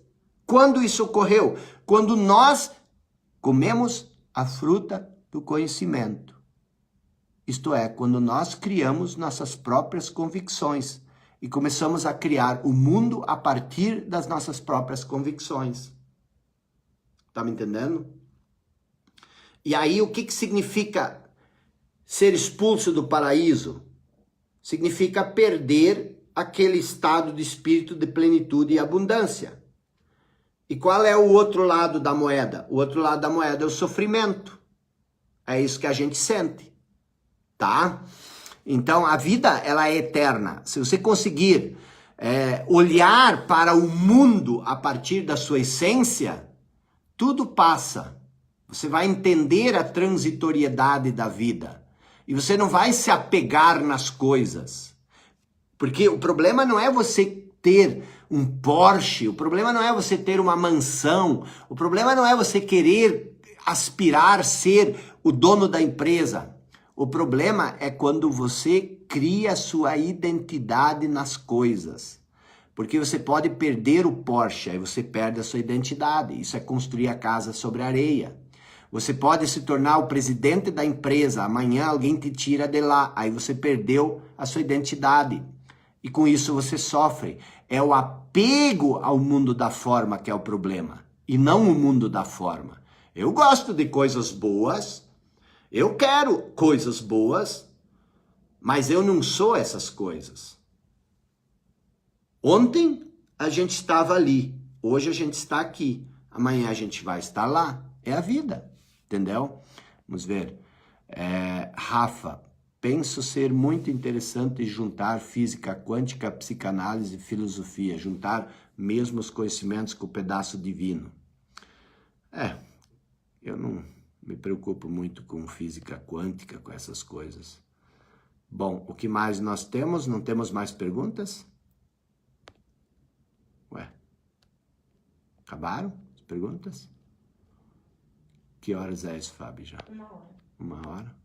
Quando isso ocorreu? Quando nós comemos a fruta do conhecimento. Isto é, quando nós criamos nossas próprias convicções e começamos a criar o mundo a partir das nossas próprias convicções. Tá me entendendo? E aí, o que significa ser expulso do paraíso? significa perder aquele estado de espírito de plenitude e abundância. E qual é o outro lado da moeda? O outro lado da moeda é o sofrimento. É isso que a gente sente, tá? Então, a vida, ela é eterna. Se você conseguir olhar para o mundo a partir da sua essência, tudo passa. Você vai entender a transitoriedade da vida. E você não vai se apegar nas coisas. Porque o problema não é você ter um Porsche, o problema não é você ter uma mansão, o problema não é você querer aspirar ser o dono da empresa. O problema é quando você cria sua identidade nas coisas. Porque você pode perder o Porsche, aí você perde a sua identidade. Isso é construir a casa sobre areia. Você pode se tornar o presidente da empresa, amanhã alguém te tira de lá, aí você perdeu a sua identidade. E com isso você sofre. É o apego ao mundo da forma que é o problema, e não o mundo da forma. Eu gosto de coisas boas, eu quero coisas boas, mas eu não sou essas coisas. Ontem a gente estava ali, hoje a gente está aqui, amanhã a gente vai estar lá. É a vida, entendeu? Vamos ver. Rafa, penso ser muito interessante juntar física quântica, psicanálise e filosofia, juntar mesmo os conhecimentos com o pedaço divino. Eu não me preocupo muito com física quântica, com essas coisas. Bom, o que mais nós temos? Não temos mais perguntas? Ué, acabaram as perguntas? Que horas é isso, Fábio, já? 1 hora. 1 hora?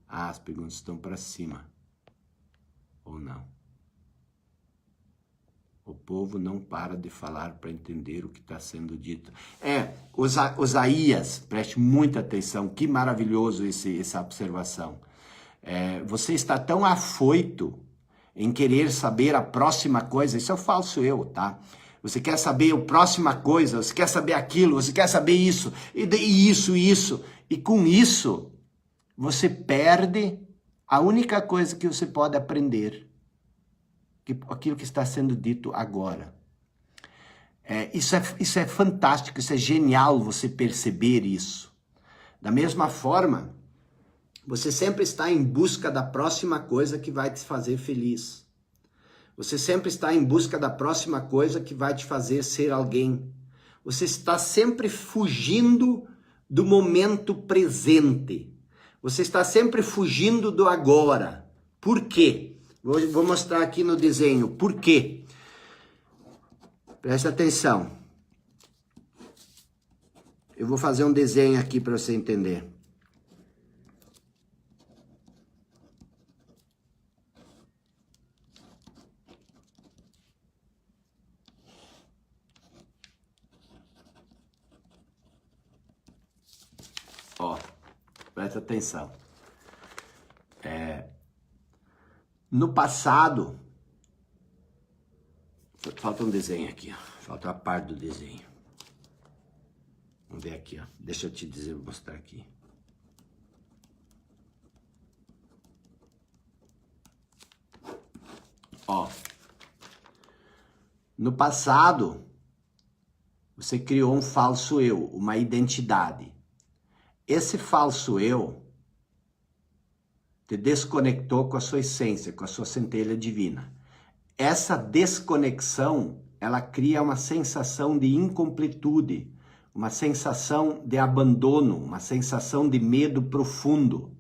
Ah, as perguntas estão para cima. Ou não? O povo não para de falar para entender o que está sendo dito. Osaías, preste muita atenção, que maravilhoso essa observação. Você está tão afoito em querer saber a próxima coisa, isso é o falso eu, tá? Você quer saber a próxima coisa, você quer saber aquilo, você quer saber isso, e isso. E com isso, você perde a única coisa que você pode aprender. Aquilo que está sendo dito agora. Isso é fantástico, isso é genial você perceber isso. Da mesma forma, você sempre está em busca da próxima coisa que vai te fazer feliz. Você sempre está em busca da próxima coisa que vai te fazer ser alguém. Você está sempre fugindo do momento presente. Você está sempre fugindo do agora. Por quê? Vou mostrar aqui no desenho. Por quê? Presta atenção. Eu vou fazer um desenho aqui para você entender. Ó, presta atenção. No passado, falta um desenho aqui, ó. Falta a parte do desenho. Vamos ver aqui, ó. Deixa eu te dizer, vou mostrar aqui. Ó, no passado, você criou um falso eu, uma identidade. Esse falso eu te desconectou com a sua essência, com a sua centelha divina. Essa desconexão, ela cria uma sensação de incompletude, uma sensação de abandono, uma sensação de medo profundo.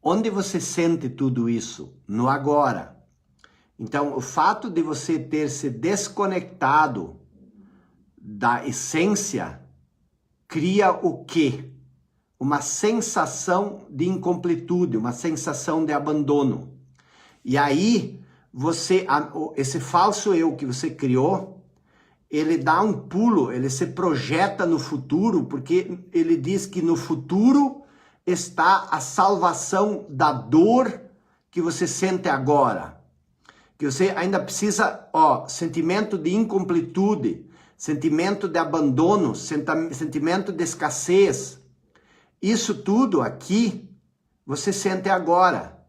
Onde você sente tudo isso? No agora. Então, o fato de você ter se desconectado da essência cria o quê? Uma sensação de incompletude, uma sensação de abandono. E aí, esse falso eu que você criou, ele dá um pulo, ele se projeta no futuro, porque ele diz que no futuro está a salvação da dor que você sente agora. Que você ainda precisa, sentimento de incompletude, sentimento de abandono, sentimento de escassez. Isso tudo aqui você sente agora.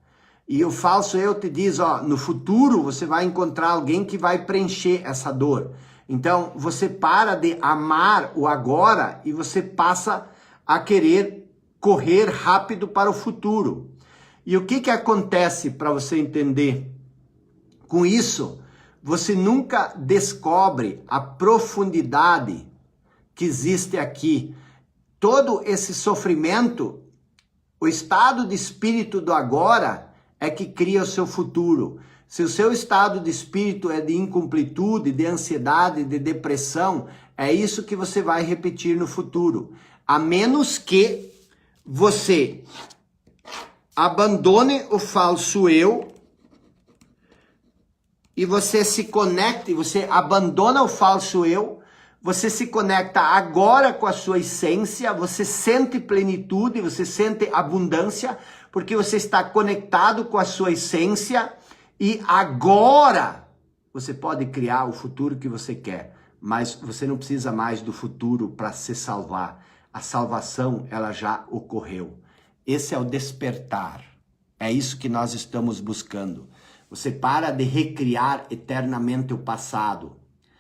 E o falso eu te diz, ó, no futuro você vai encontrar alguém que vai preencher essa dor. Então, você para de amar o agora e você passa a querer correr rápido para o futuro. E o que acontece para você entender? Com isso, você nunca descobre a profundidade que existe aqui. Todo esse sofrimento, o estado de espírito do agora é que cria o seu futuro. Se o seu estado de espírito é de incompletude, de ansiedade, de depressão, é isso que você vai repetir no futuro. A menos que você abandone o falso eu e você se conecte, você abandona o falso eu, você se conecta agora com a sua essência, você sente plenitude, você sente abundância, porque você está conectado com a sua essência e agora você pode criar o futuro que você quer, mas você não precisa mais do futuro para se salvar. A salvação, ela já ocorreu. Esse é o despertar. É isso que nós estamos buscando. Você para de recriar eternamente o passado,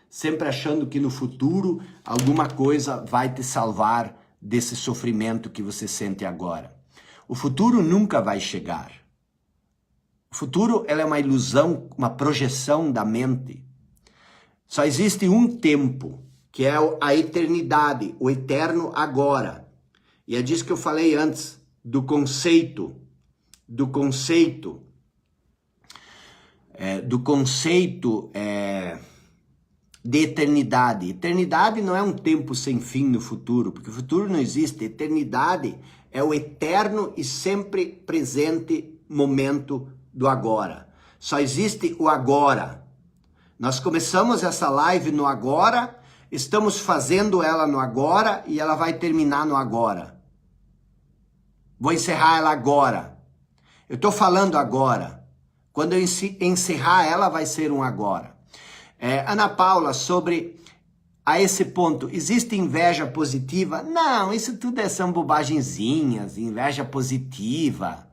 sempre achando que no futuro alguma coisa vai te salvar desse sofrimento que você sente agora. O futuro nunca vai chegar. O futuro ela é uma ilusão, uma projeção da mente. Só existe um tempo, que é a eternidade, o eterno agora. E é disso que eu falei antes, do conceito de eternidade. Eternidade não é um tempo sem fim no futuro, porque o futuro não existe. Eternidade é o eterno e sempre presente momento do agora. Só existe o agora. Nós começamos essa live no agora, estamos fazendo ela no agora e ela vai terminar no agora. Vou encerrar ela agora. Eu estou falando agora. Quando eu encerrar ela, vai ser um agora. Ana Paula, sobre a esse ponto, existe inveja positiva? Não, isso tudo são bobagenzinhas, inveja positiva.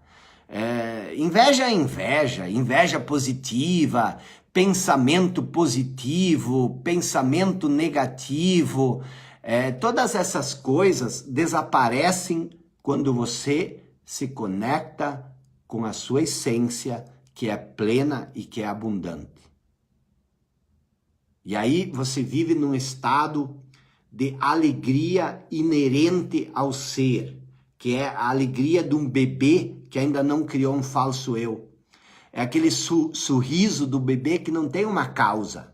Inveja é inveja, inveja positiva, pensamento positivo, pensamento negativo. Todas essas coisas desaparecem quando você se conecta com a sua essência, que é plena e que é abundante. E aí você vive num estado de alegria inerente ao ser, que é a alegria de um bebê que ainda não criou um falso eu. É aquele sorriso do bebê que não tem uma causa.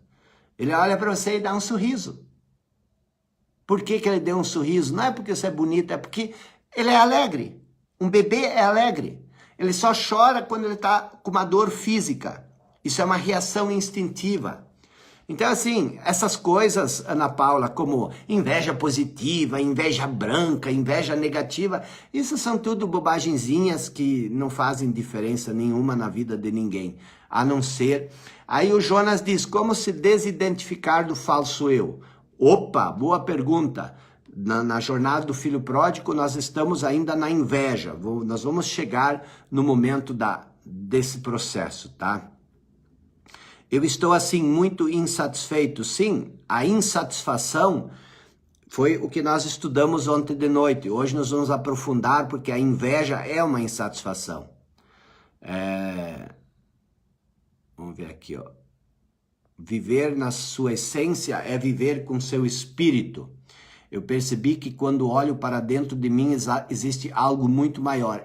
Ele olha para você e dá um sorriso. Por que ele deu um sorriso? Não é porque você é bonita, é porque ele é alegre. Um bebê é alegre. Ele só chora quando ele está com uma dor física. Isso é uma reação instintiva. Então, assim, essas coisas, Ana Paula, como inveja positiva, inveja branca, inveja negativa, isso são tudo bobagenzinhas que não fazem diferença nenhuma na vida de ninguém, a não ser... Aí o Jonas diz, como se desidentificar do falso eu? Opa, boa pergunta. Na jornada do filho pródigo, nós estamos ainda na inveja. Nós vamos chegar no momento desse processo, tá? Eu estou, assim, muito insatisfeito. Sim, a insatisfação foi o que nós estudamos ontem de noite. Hoje nós vamos aprofundar, porque a inveja é uma insatisfação. Vamos ver aqui, ó. Viver na sua essência é viver com seu espírito. Eu percebi que quando olho para dentro de mim existe algo muito maior.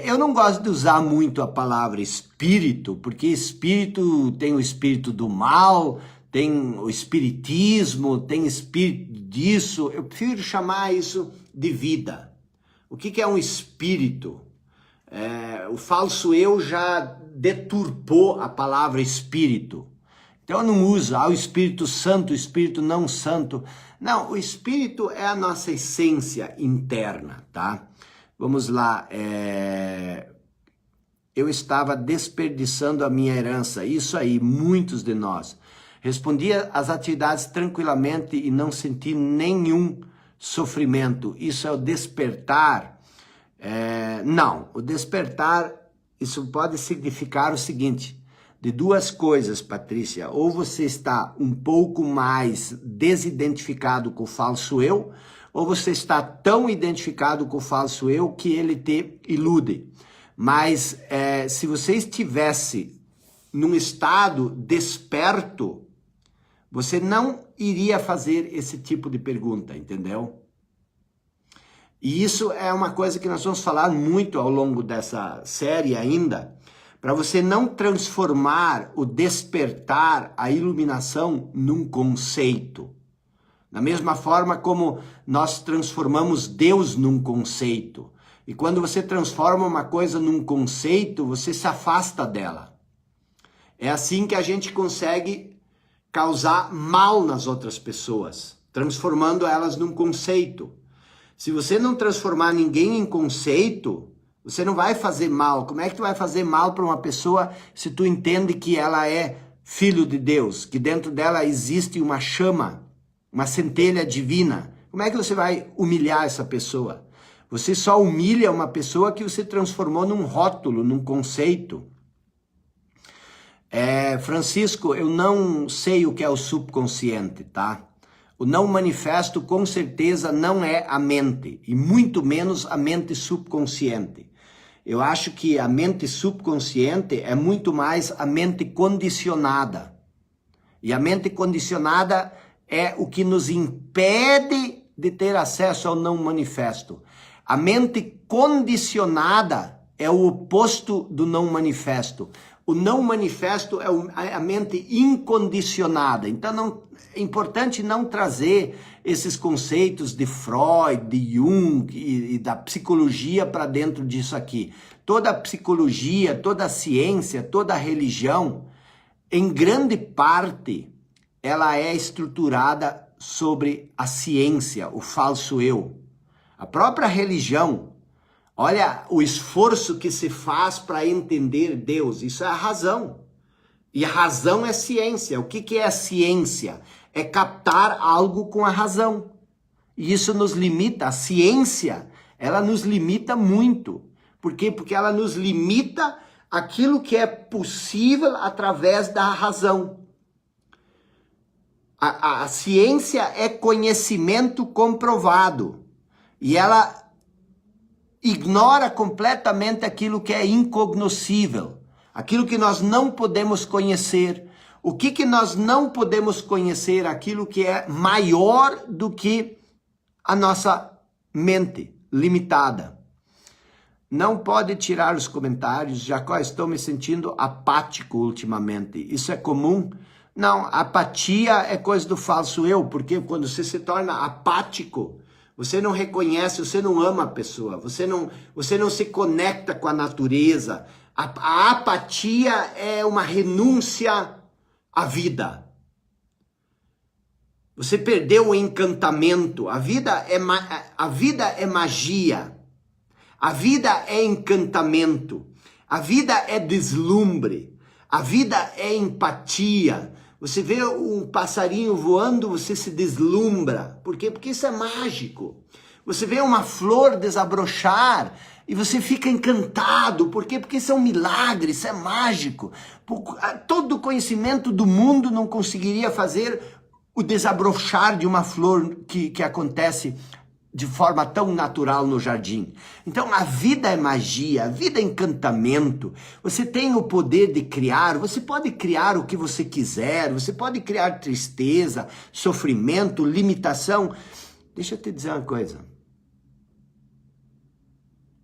Eu não gosto de usar muito a palavra espírito, porque espírito tem o espírito do mal, tem o espiritismo, tem espírito disso. Eu prefiro chamar isso de vida. O que é um espírito? O falso eu já deturpou a palavra espírito. Então eu não uso o Espírito Santo, o Espírito não santo. Não, o Espírito é a nossa essência interna, tá? Vamos lá. Eu estava desperdiçando a minha herança. Isso aí, muitos de nós. Respondia às atividades tranquilamente e não senti nenhum sofrimento. Isso é o despertar? Não, o despertar isso pode significar o seguinte, de duas coisas, Patrícia. Ou você está um pouco mais desidentificado com o falso eu, ou você está tão identificado com o falso eu que ele te ilude. Mas se você estivesse num estado desperto, você não iria fazer esse tipo de pergunta, entendeu? E isso é uma coisa que nós vamos falar muito ao longo dessa série ainda, para você não transformar o despertar, a iluminação, num conceito. Da mesma forma como nós transformamos Deus num conceito. E quando você transforma uma coisa num conceito, você se afasta dela. É assim que a gente consegue causar mal nas outras pessoas, transformando elas num conceito. Se você não transformar ninguém em conceito, você não vai fazer mal. Como é que tu vai fazer mal para uma pessoa se tu entende que ela é filho de Deus, que dentro dela existe uma chama, uma centelha divina? Como é que você vai humilhar essa pessoa? Você só humilha uma pessoa que você transformou num rótulo, num conceito. Francisco, eu não sei o que é o subconsciente, tá? O não manifesto com certeza não é a mente, e muito menos a mente subconsciente. Eu acho que a mente subconsciente é muito mais a mente condicionada. E a mente condicionada é o que nos impede de ter acesso ao não manifesto. A mente condicionada é o oposto do não manifesto. O não manifesto é a mente incondicionada. Então é importante não trazer esses conceitos de Freud, de Jung e da psicologia para dentro disso aqui. Toda a psicologia, toda a ciência, toda a religião, em grande parte, ela é estruturada sobre a ciência, o falso eu. A própria religião, olha o esforço que se faz para entender Deus, isso é a razão. E a razão é ciência. O que é a ciência? É captar algo com a razão. E isso nos limita. A ciência, ela nos limita muito. Por quê? Porque ela nos limita aquilo que é possível através da razão. A ciência é conhecimento comprovado. E ela ignora completamente aquilo que é incognoscível. Aquilo que nós não podemos conhecer. O que nós não podemos conhecer? Aquilo que é maior do que a nossa mente limitada. Não pode tirar os comentários. Jacó, estou me sentindo apático ultimamente. Isso é comum? Não, apatia é coisa do falso eu, porque quando você se torna apático, você não reconhece, você não ama a pessoa, você não se conecta com a natureza. A apatia é uma renúncia à vida. Você perdeu o encantamento. A vida é magia. A vida é encantamento. A vida é deslumbre. A vida é empatia. Você vê um passarinho voando, você se deslumbra. Por quê? Porque isso é mágico. Você vê uma flor desabrochar e você fica encantado. Por quê? Porque isso é um milagre, isso é mágico. Todo o conhecimento do mundo não conseguiria fazer o desabrochar de uma flor que acontece de forma tão natural no jardim. Então a vida é magia, a vida é encantamento. Você tem o poder de criar, você pode criar o que você quiser, você pode criar tristeza, sofrimento, limitação. Deixa eu te dizer uma coisa.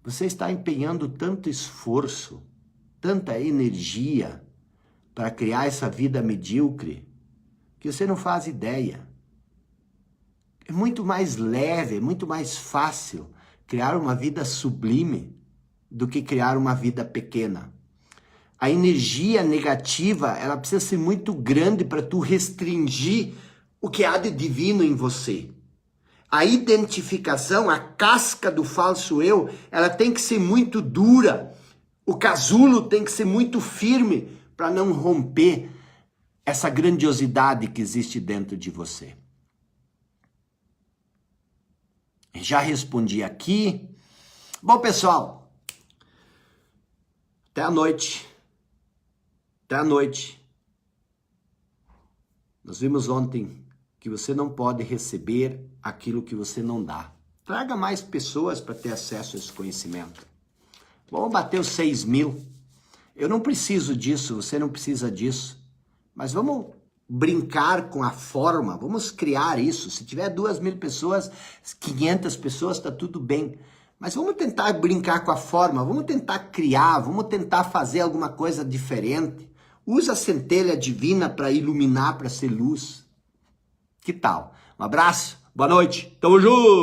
Você está empenhando tanto esforço, tanta energia para criar essa vida medíocre, que você não faz ideia. É muito mais leve, é muito mais fácil criar uma vida sublime do que criar uma vida pequena. A energia negativa, ela precisa ser muito grande para tu restringir o que há de divino em você. A identificação, a casca do falso eu, ela tem que ser muito dura. O casulo tem que ser muito firme para não romper essa grandiosidade que existe dentro de você. Já respondi aqui. Bom, pessoal, Até a noite. Até a noite. Nós vimos ontem que você não pode receber aquilo que você não dá. Traga mais pessoas para ter acesso a esse conhecimento. Vamos bater os 6.000. Eu não preciso disso, você não precisa disso. Mas vamos brincar com a forma, vamos criar isso. Se tiver 2.000 pessoas, 500 pessoas, está tudo bem. Mas vamos tentar brincar com a forma, vamos tentar criar, vamos tentar fazer alguma coisa diferente. Usa a centelha divina para iluminar, para ser luz. Que tal? Um abraço, boa noite, tamo junto!